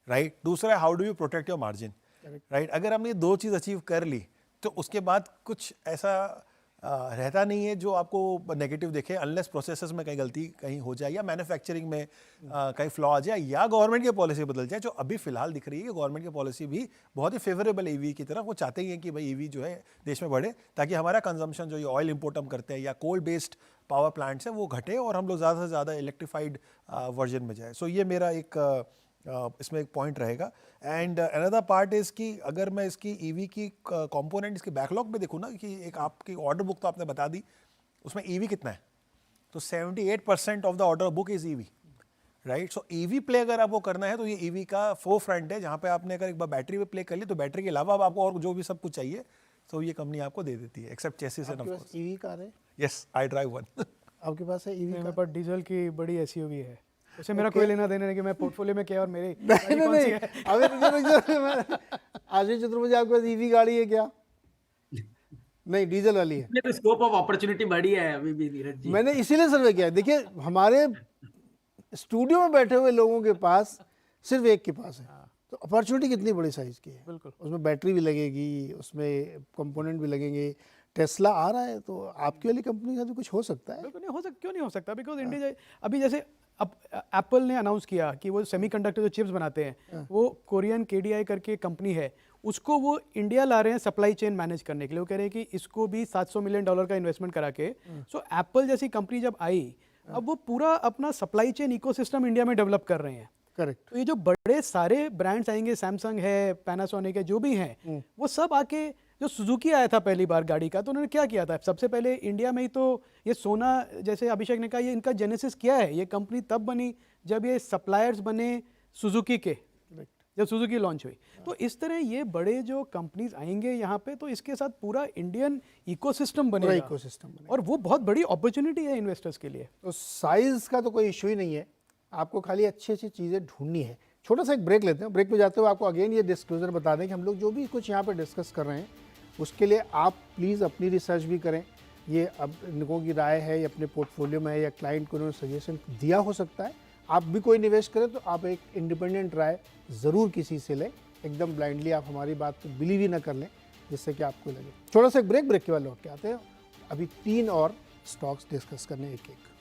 Speaker 6: राइट, दूसरा how do you protect your margin, right. अगर हमने ये दो चीज़ अचीव कर ली तो उसके बाद कुछ ऐसा रहता नहीं है जो आपको नेगेटिव दिखे, अनलेस प्रोसेसेस में कहीं गलती कहीं हो जाए या मैन्युफैक्चरिंग में कहीं फ्लॉ आ जाए या गवर्नमेंट की पॉलिसी बदल जाए, जो अभी फिलहाल दिख रही है कि गवर्नमेंट की पॉलिसी भी बहुत ही फेवरेबल ईवी की तरफ। वो चाहते ही हैं कि भाई ईवी जो है देश में बढ़े ताकि हमारा कंजम्पशन जो ये ऑयल इंपोर्ट हम करते हैं या कोल बेस्ड पावर प्लांट्स है वो घटे और हम लोग ज़्यादा से ज़्यादा इलेक्ट्रीफाइड वर्जन में जाए। सो ये मेरा एक इसमें एक पॉइंट रहेगा। एंड अनदर पार्ट इज़ कि अगर मैं इसकी ईवी की कंपोनेंट इसकी बैकलॉग में देखूँ ना कि एक आपकी ऑर्डर बुक तो आपने बता दी, उसमें ईवी कितना है, तो 78% of the order book is EV, right. So EV play अगर आपको करना है तो ये ईवी का फोर फ्रंट है, जहाँ पे आपने अगर एक बार बैटरी पे प्ले कर ली तो बैटरी के अलावा आपको और जो भी सब कुछ चाहिए तो ये कंपनी आपको दे देती है, except chassis and of course.
Speaker 1: EV car है?
Speaker 6: Yes, I drive one.
Speaker 1: आपके पास है ईवी
Speaker 2: मेरे
Speaker 1: कार?
Speaker 2: पास डीजल की बड़ी एसयूवी है, उससे मेरा कोई लेना देना नहीं कि मैं पोर्टफोलियो में क्या और मेरी
Speaker 1: नहीं अभी आशीष चतुर्वेदी आपके पास ईवी गाड़ी है क्या? नहीं, डीजल वाली है।
Speaker 4: तो स्कोप ऑफ अपॉर्चुनिटी बड़ी है अभी भी नीरज जी।
Speaker 1: मैंने इसीलिए सर्वे किया। देखिए हमारे स्टूडियो में बैठे हुए लोगों के पास सिर्फ एक के पास है, तो अपॉर्चुनिटी कितनी बड़ी साइज की है।
Speaker 2: बिल्कुल,
Speaker 1: उसमें बैटरी भी लगेगी, उसमें कंपोनेंट भी लगेंगे। टेस्ला आ रहा है तो आपकी वाली कंपनी का तो कुछ हो सकता है।
Speaker 2: बिल्कुल नहीं हो सकता, क्यों नहीं हो सकता? बिकॉज इंडिया अभी जैसे अब एप्पल ने अनाउंस किया कि वो सेमीकंडक्टर जो चिप्स बनाते हैं वो कोरियन KDI करके कंपनी है, उसको वो इंडिया ला रहे हैं सप्लाई चेन मैनेज करने के लिए। वो कह रहे हैं कि इसको भी $700 मिलियन का इन्वेस्टमेंट करा के। सो एप्पल जैसी कंपनी जब आई, अब वो पूरा अपना सप्लाई चेन इकोसिस्टम इंडिया में डेवलप कर रहे हैं।
Speaker 1: करेक्ट।
Speaker 2: तो ये जो बड़े सारे ब्रांड्स आएंगे, सैमसंग है, पैनासोनिक है, जो भी हैं, वो सब आके, जो सुजुकी आया था पहली बार गाड़ी का, तो उन्होंने क्या किया था, सबसे पहले इंडिया में ही तो ये सोना, जैसे अभिषेक ने कहा, ये इनका जेनेसिस क्या है, ये कंपनी तब बनी जब ये सप्लायर्स बने सुजुकी के, जब सुजुकी लॉन्च हुई। तो इस तरह ये बड़े जो कंपनीज आएंगे यहाँ पे, तो इसके साथ पूरा इंडियन इकोसिस्टम बनेगा,
Speaker 1: इकोसिस्टम बनेगा,
Speaker 2: और वो बहुत बड़ी अपॉर्चुनिटी है इन्वेस्टर्स के लिए।
Speaker 1: तो साइज का तो कोई इशू ही नहीं है, आपको खाली अच्छी अच्छी चीज़ें ढूंढनी है। छोटा सा एक ब्रेक लेते हैं। ब्रेक पे जाते हुए आपको अगेन ये डिस्क्लोजर बता दें कि हम लोग जो भी कुछ यहाँ पे डिस्कस कर रहे हैं उसके लिए आप प्लीज़ अपनी रिसर्च भी करें। ये अब लोगों की राय है, ये अपने पोर्टफोलियो में है या क्लाइंट को उन्होंने सजेशन दिया हो सकता है। आप भी कोई निवेश करें तो आप एक इंडिपेंडेंट राय ज़रूर किसी से लें, एकदम ब्लाइंडली आप हमारी बात को बिलीव ही ना कर लें जिससे कि आपको लगे। छोटा सा एक ब्रेक के बाद लौट के आते हैं। अभी 3 और स्टॉक्स डिस्कस करने एक एक।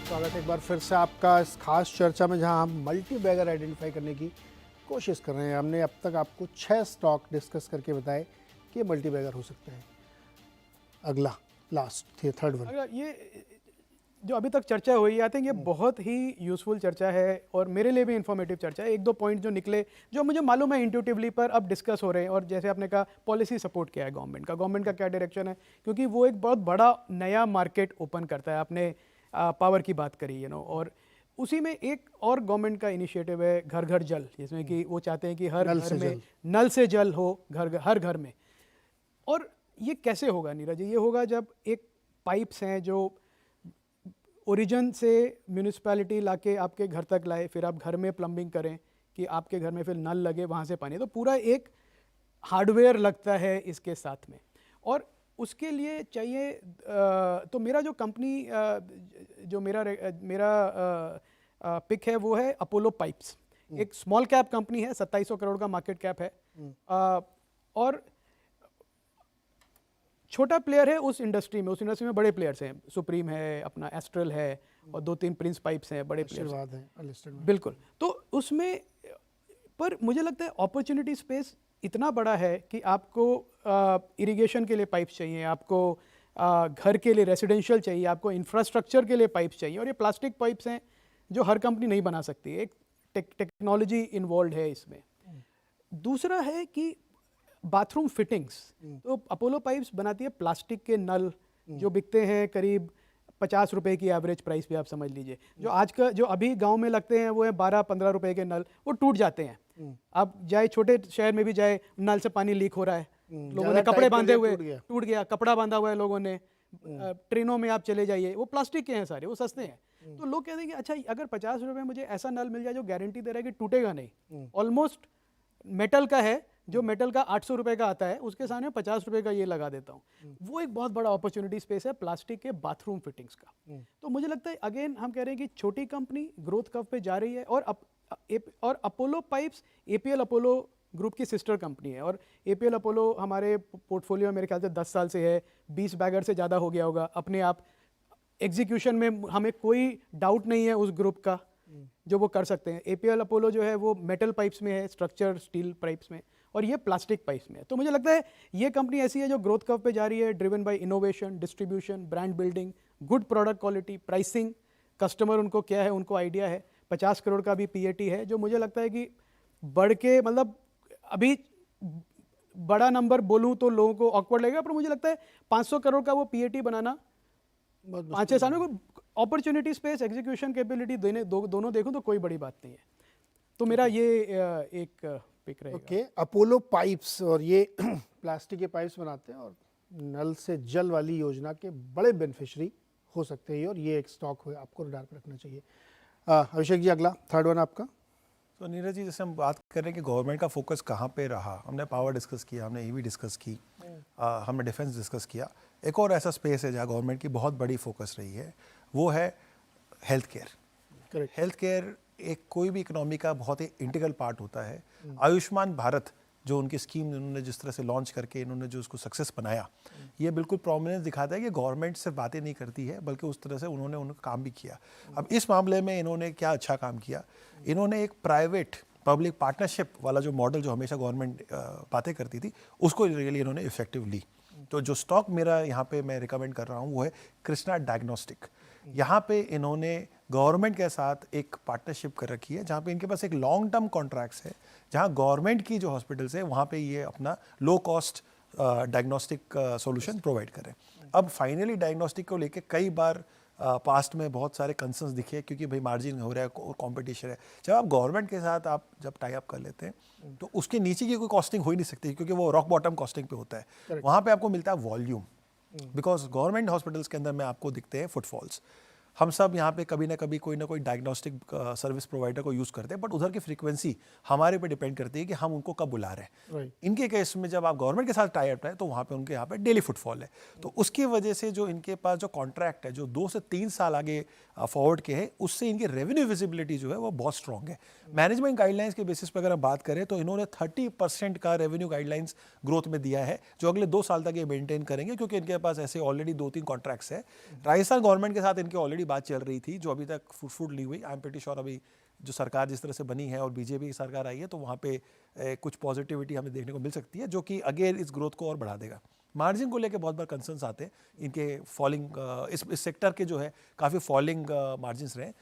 Speaker 1: स्वागत है एक बार फिर से आपका इस खास चर्चा में, जहां हम मल्टी बैगर आइडेंटिफाई करने की कोशिश कर रहे हैं। हमने अब तक आपको 6 स्टॉक डिस्कस करके बताए कि मल्टी बैगर हो सकते हैं। अगला लास्ट थर्ड वन,
Speaker 2: अगर ये जो अभी तक चर्चा हुई, आई थिंक ये बहुत ही यूज़फुल चर्चा है और मेरे लिए भी इन्फॉर्मेटिव चर्चा है। एक दो पॉइंट जो निकले, जो मुझे मालूम है इंट्यूटिवली, पर अब डिस्कस हो रहे हैं। और जैसे आपने कहा, पॉलिसी सपोर्ट क्या है गवर्नमेंट का क्या डायरेक्शन है, क्योंकि वो एक बहुत बड़ा नया मार्केट ओपन करता है। आपने पावर की बात करी, और उसी में एक और गवर्नमेंट का इनिशिएटिव है घर घर जल, जिसमें कि वो चाहते हैं कि हर घर में नल से जल हो, हर घर में। और ये कैसे होगा नीरज? ये होगा जब एक पाइप्स हैं जो ओरिजिन से म्यूनिसिपैलिटी लाके आपके घर तक लाए, फिर आप घर में प्लम्बिंग करें कि आपके घर में फिर नल लगे, वहाँ से पानी। तो पूरा एक हार्डवेयर लगता है इसके साथ में, और उसके लिए चाहिए तो मेरा जो कंपनी जो मेरा पिक है वो है अपोलो पाइप्स। एक स्मॉल कैप कंपनी है, 2700 करोड़ का मार्केट कैप है, और छोटा प्लेयर है उस इंडस्ट्री में बड़े प्लेयर्स हैं, सुप्रीम है, अपना एस्ट्रल है, और 2-3 प्रिंस पाइप्स हैं, बड़े प्लेयर्स हैं। बिल्कुल। तो उसमें पर मुझे लगता है अपॉर्चुनिटी स्पेस इतना बड़ा है कि आपको इरिगेशन के लिए पाइप्स चाहिए, आपको घर के लिए रेसिडेंशियल चाहिए, आपको इंफ्रास्ट्रक्चर के लिए पाइप्स चाहिए, और ये प्लास्टिक पाइप्स हैं जो हर कंपनी नहीं बना सकती। एक टेक्नोलॉजी इन्वॉल्व है इसमें। दूसरा है कि बाथरूम फिटिंग्स, तो अपोलो पाइप्स बनाती है प्लास्टिक के नल, जो बिकते हैं करीब 50 रुपए की एवरेज प्राइस पे, आप समझ लीजिए। जो आज का जो अभी गांव में लगते हैं वो है 12-15 रुपए के नल, वो टूट जाते हैं। आप जाए छोटे शहर में भी जाए, नल से पानी लीक हो रहा है, लोगों ने कपड़े बांधे हुए, टूट गया, कपड़ा बांधा हुआ है लोगों ने। ट्रेनों में आप चले जाइए, वो प्लास्टिक के हैं सारे, वो सस्ते हैं। तो लोग कहते हैं कि अच्छा, अगर 50 रुपए मुझे ऐसा नल मिल जाए जो गारंटी दे रहा है कि टूटेगा नहीं, ऑलमोस्ट मेटल का है, जो मेटल का 800 रुपए का आता है, उसके सामने 50 रुपए का ये लगा देता हूँ। वो एक बहुत बड़ा अपॉर्चुनिटी स्पेस है प्लास्टिक के बाथरूम फिटिंग्स का। तो मुझे लगता है अगेन हम कह रहे हैं कि छोटी कंपनी ग्रोथ कर्व पे जा रही है, और Apollo pipes APL Apollo group की सिस्टर कंपनी है, और एपीएल अपोलो हमारे पोर्टफोलियो में मेरे ख्याल से 10 साल से है, 20 बैगर से ज़्यादा हो गया होगा अपने आप। एग्जीक्यूशन में हमें कोई डाउट नहीं है उस ग्रुप का, जो वो कर सकते हैं। एपीएल अपोलो जो है वो मेटल पाइप्स में है, स्ट्रक्चर स्टील पाइप्स में, और ये प्लास्टिक पाइप्स में है। तो मुझे लगता है ये कंपनी ऐसी है जो ग्रोथ कर्व पे जा रही है, driven by innovation, distribution, brand building, good product quality, pricing, customer उनको क्या है, उनको आइडिया है। 50 करोड़ का भी पीएटी है, जो मुझे लगता है कि बढ़ के, मतलब अभी बड़ा नंबर बोलूँ तो लोगों को ऑकवर्ड लगेगा, पर मुझे लगता है 500 करोड़ का वो पीएटी बनाना 5-6 साल में, अपॉर्चुनिटी स्पेस, एग्जीक्यूशन कैपेबिलिटी दोनों देखूं तो कोई बड़ी बात नहीं है। तो मेरा ये एक पिक रहेगा।
Speaker 1: ओके, अपोलो पाइप्स, और ये प्लास्टिक के पाइप्स बनाते हैं और नल से जल वाली योजना के बड़े बेनिफिशियरी हो सकते हैं, और ये एक स्टॉक है, आपको रडार पर रखना चाहिए। अभिषेक जी, अगला थर्ड वन आपका।
Speaker 6: तो नीरज जी, जैसे हम बात कर रहे हैं कि गवर्नमेंट का फोकस कहाँ पे रहा, हमने पावर डिस्कस किया, हमने ईवी डिस्कस की, हमने डिफेंस डिस्कस किया। एक और ऐसा स्पेस है जहाँ गवर्नमेंट की बहुत बड़ी फोकस रही है, वो है health care.
Speaker 1: Correct.
Speaker 6: Health care एक कोई भी इकोनॉमी का बहुत ही इंटीग्रल पार्ट होता है। आयुष्मान भारत जो उनकी स्कीम इन्होंने जिस तरह से लॉन्च करके इन्होंने जो उसको सक्सेस बनाया, ये बिल्कुल प्रोमिनेंस दिखाता है कि गवर्नमेंट सिर्फ बातें नहीं करती है, बल्कि उस तरह से उन्होंने उनका काम भी किया। अब इस मामले में इन्होंने क्या अच्छा काम किया, इन्होंने एक प्राइवेट पब्लिक पार्टनरशिप वाला जो मॉडल जो हमेशा गवर्नमेंट बातें करती थी, उसको रियली इन्होंने इफेक्टिव ली। तो जो स्टॉक मेरा यहाँ पे मैं रिकमेंड कर रहा हूँ वो है कृष्णा डायग्नोस्टिक। यहाँ पे इन्होंने गवर्नमेंट के साथ एक पार्टनरशिप कर रखी है, जहाँ पे इनके पास एक लॉन्ग टर्म कॉन्ट्रैक्ट्स है, जहाँ गवर्नमेंट की जो हॉस्पिटल्स है वहाँ पे ये अपना low cost diagnostic solution provide करें। अब फाइनली डायग्नोस्टिक को लेके कई बार पास्ट में बहुत सारे कंसर्न्स दिखे, क्योंकि भाई मार्जिन हो रहा है और कॉम्पिटिशन है। जब आप गवर्नमेंट के साथ आप जब टाई अप कर लेते हैं तो उसके नीचे की कोई कॉस्टिंग हो ही नहीं सकती, क्योंकि वो रॉक बॉटम कॉस्टिंग पे होता है। वहाँ पे आपको मिलता है वॉल्यूम, बिकॉज गवर्नमेंट हॉस्पिटल्स के अंदर में आपको दिखते हैं फुटफॉल्स। हम सब यहाँ पे कभी ना कभी कोई ना कोई डायग्नोस्टिक सर्विस प्रोवाइडर को यूज़ करते हैं, बट उधर की फ्रीक्वेंसी हमारे पे डिपेंड करती है कि हम उनको कब बुला रहे हैं। इनके केस में जब आप गवर्नमेंट के साथ टाई अप है तो वहाँ पे उनके यहाँ पे डेली फुटफॉल है, तो उसकी वजह से जो इनके पास जो कॉन्ट्रैक्ट है जो 2 से 3 साल आगे फॉरवर्ड के हैं, उससे इनकी रेवेन्यू विजिबिलिटी जो है वो बहुत स्ट्रॉन्ग है। मैनेजमेंट गाइडलाइंस के बेसिस पर अगर हम बात करें तो इन्होंने 30% का रेवेन्यू गाइडलाइंस ग्रोथ में दिया है, जो अगले 2 साल तक ये मेंटेन करेंगे, क्योंकि इनके पास ऐसे ऑलरेडी 2-3 कॉन्ट्रैक्ट्स है। राजस्थान गवर्नमेंट के साथ इनकी ऑलरेडी बात चल रही थी, जो अभी तक फुट नहीं हुई। आई एम प्रीटी श्योर अभी जो सरकार जिस तरह से बनी है और बीजेपी की सरकार आई है, तो वहाँ पे कुछ पॉजिटिविटी हमें देखने को मिल सकती है, जो कि अगेन इस ग्रोथ को और बढ़ा देगा। मार्जिन को लेके बहुत बार कंसर्न्स आते हैं, इनके फॉलिंग इस सेक्टर के जो है काफ़ी फॉलिंग मार्जिन्स रहे।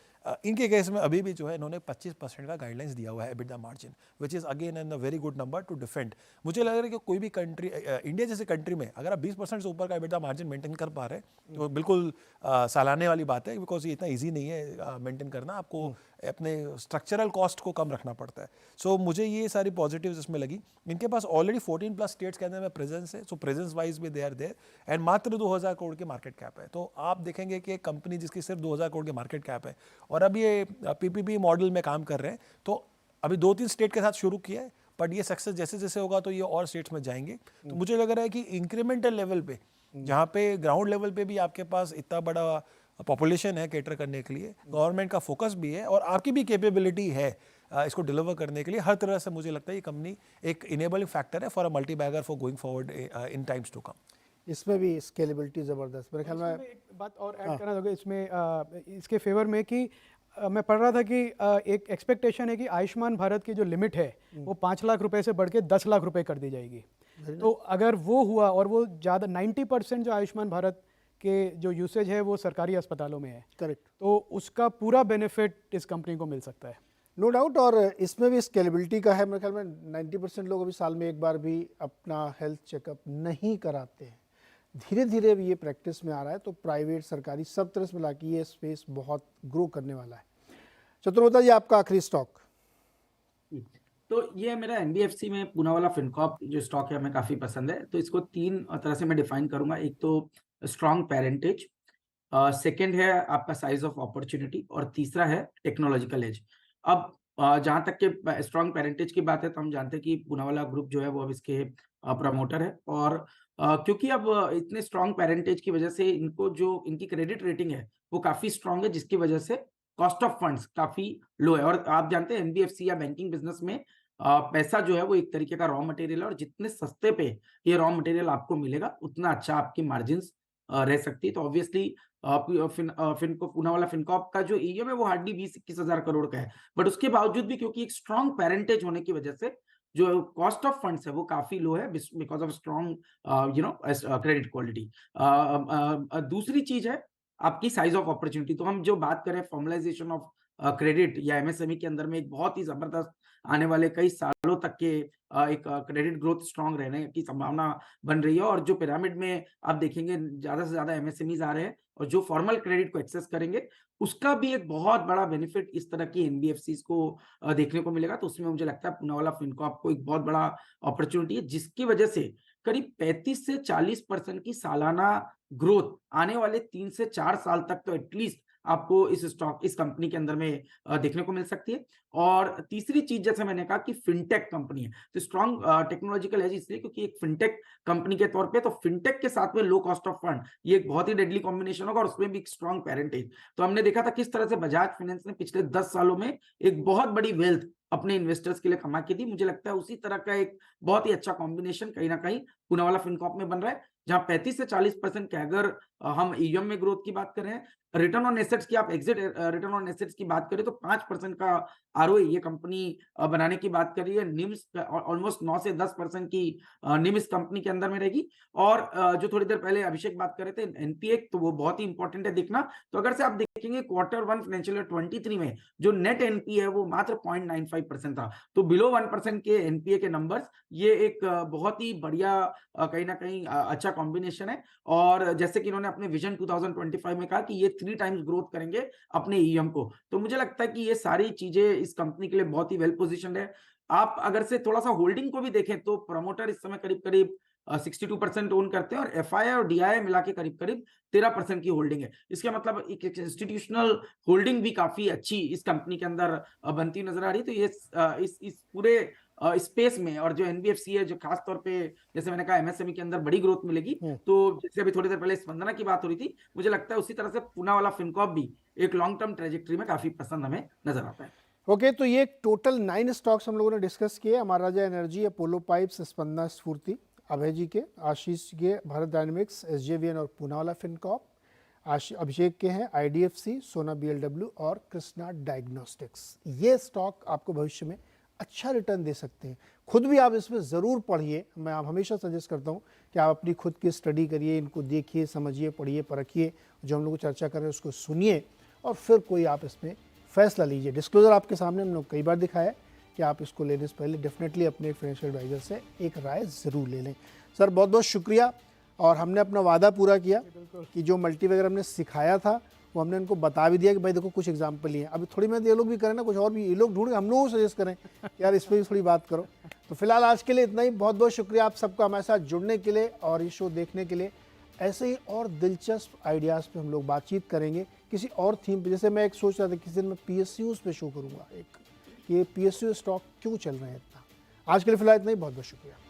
Speaker 6: इनके केस में अभी भी जो है इन्होंने 25% का गाइडलाइंस दिया हुआ है EBITDA margin, which is again an a very good number to defend. मुझे लग रहा है कि कोई भी कंट्री, इंडिया जैसे कंट्री में अगर आप 20% से ऊपर का एबिटा मार्जिन मेंटेन कर पा रहे हैं तो बिल्कुल सालाने वाली बात है, बिकॉज ये इतना ईजी नहीं है मेंटेन करना, आपको अपने स्ट्रक्चरल कॉस्ट को कम रखना पड़ता है। सो मुझे ये सारी पॉजिटिव्स इसमें लगी। इनके पास ऑलरेडी 14+ स्टेट्स के अंदर में प्रेजेंस है, सो प्रेजेंस वाइज भी दे आर देयर, एंड मात्र 2000 करोड़ की मार्केट कैप है। तो आप देखेंगे कि एक कंपनी जिसकी सिर्फ 2000 करोड़ की मार्केट कैप है और अब ये पीपीपी मॉडल में काम कर रहे हैं, तो अभी 2-3 स्टेट के साथ शुरू किया है, बट ये सक्सेस जैसे जैसे होगा तो ये और स्टेट्स में जाएंगे। तो मुझे लग रहा है कि इंक्रीमेंटल लेवल पे, जहाँ पे ग्राउंड लेवल पे भी आपके पास इतना बड़ा पॉपुलेशन है कैटर करने के लिए, गवर्नमेंट का फोकस भी है और आपकी भी कैपेबिलिटी है इसको डिलीवर करने के लिए, हर तरह से मुझे लगता है ये कंपनी एक इनेबलिंग फैक्टर है for a multi bagger for going forward in times to come.
Speaker 1: इसमें भी स्केलेबिलिटी ज़बरदस्त, मेरे ख्याल में।
Speaker 2: एक बात और ऐड करना चाहूँगा इसमें इसके फेवर में कि मैं पढ़ रहा था कि एक एक्सपेक्टेशन है कि आयुष्मान भारत की जो लिमिट है वो 5 लाख रुपए से बढ़ के 10 लाख रुपए कर दी जाएगी। तो अगर वो हुआ और वो ज़्यादा 90% जो आयुष्मान भारत के जो यूसेज है वो सरकारी अस्पतालों में है,
Speaker 1: करेक्ट,
Speaker 2: तो उसका पूरा बेनिफिट इस कंपनी को मिल सकता है।
Speaker 1: No doubt. और इसमें भी स्केलेबिलिटी का है, मेरे ख्याल में 90% लोग अभी साल में एक बार भी अपना हेल्थ चेकअप नहीं कराते हैं। धीरे धीरे ये प्रैक्टिस में आ रहा है, तो प्राइवेट सरकारी सब तरह से मिला के ये स्पेस बहुत ग्रो करने वाला है। चतुर्वेदा जी, आपका आखिरी स्टॉक।
Speaker 4: तो ये मेरा एनबीएफसी में पूनावाला फिनकॉर्प जो स्टॉक है हमें काफी पसंद है। तो इसको 3 तरह से मैं डिफाइन करूंगा। एक तो स्ट्रॉन्ग पेरेंटेज, सेकंड है आपका साइज ऑफ अपॉर्चुनिटी, और तीसरा है टेक्नोलॉजिकल एज। अब जहां तक के स्ट्रॉन्ग पेरेंटेज की बात है तो हम जानते हैं कि पूनावाला ग्रुप जो है वो अब इसके प्रमोटर है, और क्योंकि अब इतने स्ट्रॉन्ग पेरेंटेज की वजह से इनको जो इनकी क्रेडिट रेटिंग है वो काफी स्ट्रॉन्ग है, जिसकी वजह से कॉस्ट ऑफ फंड्स काफी लो है। और आप जानते हैं एनबीएफसी या बैंकिंग बिजनेस में पैसा जो है वो एक तरीके का रॉ मटेरियल है, और जितने सस्ते पे ये रॉ मटेरियल आपको मिलेगा उतना अच्छा आपकी मार्जिन्स रह सकती है। तो ऑब्वियसली पूनावाला फिनकॉर्प का जो ईएम है वो हार्डली 20-21 हजार करोड़ का है, बट उसके बावजूद भी क्योंकि एक स्ट्रॉन्ग पेरेंटेज होने की वजह से जो कॉस्ट ऑफ फंड्स है वो काफी लो है, because of strong credit quality. दूसरी चीज है आपकी साइज ऑफ अपॉर्चुनिटी। तो हम जो बात करें फॉर्मलाइजेशन ऑफ क्रेडिट या एमएसएमई के अंदर में एक बहुत ही जबरदस्त आने वाले कई सालों तक के एक क्रेडिट ग्रोथ स्ट्रांग रहने की संभावना बन रही है। और जो पिरामिड में आप देखेंगे ज्यादा से ज्यादा एमएसएमईज आ रहे हैं और जो फॉर्मल क्रेडिट को एक्सेस करेंगे उसका भी एक बहुत बड़ा बेनिफिट इस तरह की एनबीएफसीज को देखने को मिलेगा। तो उसमें मुझे लगता है पूनावाला फिनकॉर्प को एक बहुत बड़ा अपॉर्चुनिटी है, जिसकी वजह से करीब 35 से 40% की सालाना ग्रोथ आने वाले 3 से 4 साल तक तो एटलीस्ट आपको इस कंपनी के अंदर में देखने को मिल सकती है। और तीसरी चीज जैसे मैंने कहा कि फिनटेक कंपनी है, तो स्ट्रॉन्ग टेक्नोलॉजिकल एज इसलिए क्योंकि एक फिनटेक कंपनी के तौर पे तो फिनटेक के साथ में लो कॉस्ट ऑफ फंड ये एक बहुत ही डेडली कॉम्बिनेशन होगा, और उसमें भी एक स्ट्रॉन्ग पेरेंटेज। तो हमने देखा था किस तरह से बजाज फाइनेंस ने पिछले 10 सालों में एक बहुत बड़ी वेल्थ अपने इन्वेस्टर्स के लिए कमा के दी। मुझे लगता है उसी तरह का एक बहुत ही अच्छा कॉम्बिनेशन कहीं ना कहीं पूनावाला फिनकॉर्प में बन रहा है, जहां 35 से 40% के अगर हम ईएम में ग्रोथ की बात कर रहे हैं, रिटर्न ऑन एसेट्स की आप एग्जिट रिटर्न ऑन एसेट्स की बात करें तो 5% का आरओए ये कंपनी बनाने की बात कर रही है। निम्स ऑलमोस्ट 9 से 10% की निम इस कंपनी के अंदर में रहेगी। और जो थोड़ी देर पहले अभिषेक बात कर रहे थे एनपीए, तो वो बहुत ही इंपॉर्टेंट है देखना। तो अगर से आप देखेंगे Q1 फाइनेंशियल ईयर 23 में जो नेट एनपीए है वो मात्र 0.95% था। तो बिलो 1% के एनपीए के नंबर्स ये एक बहुत ही बढ़िया कहीं ना कहीं अच्छा कॉम्बिनेशन है। और जैसे कि इन्होंने अपने विजन 2025 में कहा कि ये 3 टाइम्स ग्रोथ करेंगे अपने ईएम को। तो मुझे लगता है कि ये सारी चीजें इस कंपनी के लिए बहुत ही वेल पोजिशनड है। आप अगर से थोड़ा सा होल्डिंग को भी देखें तो प्रमोटर इस समय करीब करीब 62% ओन करते हैं, और एफआईआई और डीआईआई मिला के करीब करीब 13% की होल्डिंग है। इसके मतलब एक इंस्टीट्यूशनल होल्डिंग भी काफी अच्छी इस कंपनी के अंदर बनती नजर आ रही है। तो ये इस पूरे स्पेस में, और जो एनबीएफसी है जो खास तौर पे जैसे मैंने कहा एमएसएमई के अंदर बड़ी ग्रोथ मिलेगी, तो जैसे अभी थोड़ी देर पहले स्पंदना की बात हो रही थी, मुझे लगता है उसी तरह से पूनावाला फिनकॉर्प भी एक लॉन्ग टर्म ट्रेजेक्टरी में काफी पसंद हमें नजर आता है।
Speaker 1: ओके, तो ये टोटल 9 स्टॉक्स हम लोगों ने डिस्कस किए। अमर राजा एनर्जी, अपोलो पाइप्स, स्पंदना स्फूर्ति, अभय जी के, आशीष के भारत डायनेमिक्स, एसजेवीएन और पूनावाला फिनकॉर्प, अभिषेक के हैं आईडीएफसी, सोना बीएलडब्ल्यू और कृष्णा डायग्नोस्टिक्स। ये स्टॉक आपको भविष्य में अच्छा रिटर्न दे सकते हैं। खुद भी आप इसमें ज़रूर पढ़िए, मैं आप हमेशा सजेस्ट करता हूँ कि आप अपनी खुद की स्टडी करिए, इनको देखिए, समझिए, पढ़िए, परखिए, जो हम लोग चर्चा कर रहे हैं उसको सुनिए और फिर कोई आप इसमें फैसला लीजिए। डिस्क्लोजर आपके सामने हम लोग कई बार दिखाया है कि आप इसको लेने से पहले डेफिनेटली अपने फाइनेंशियल एडवाइज़र से एक राय ज़रूर ले लें। सर बहुत बहुत शुक्रिया, और हमने अपना वादा पूरा किया कि जो मल्टीवैगर हमने सिखाया था वो हमने उनको बता भी दिया कि भाई देखो कुछ एग्जाम्पल ही हैं। अभी थोड़ी मेहनत ये लोग भी करें ना, कुछ और भी ये लोग ढूंढ के हम लोगों को सजेस्ट करें यार इस पर भी थोड़ी बात करो। तो फिलहाल आज के लिए इतना ही। बहुत बहुत शुक्रिया आप सबका हमारे साथ जुड़ने के लिए और ये शो देखने के लिए। ऐसे ही और दिलचस्प आइडियाज़ पे हम लोग बातचीत करेंगे किसी और थीम पे। जैसे मैं एक सोच रहा था किसी दिन मैं PSUs पे शो करूँगा, एक ये PSU स्टॉक क्यों चल रहे हैं इतना। आज के लिए फिलहाल इतना ही। बहुत बहुत शुक्रिया।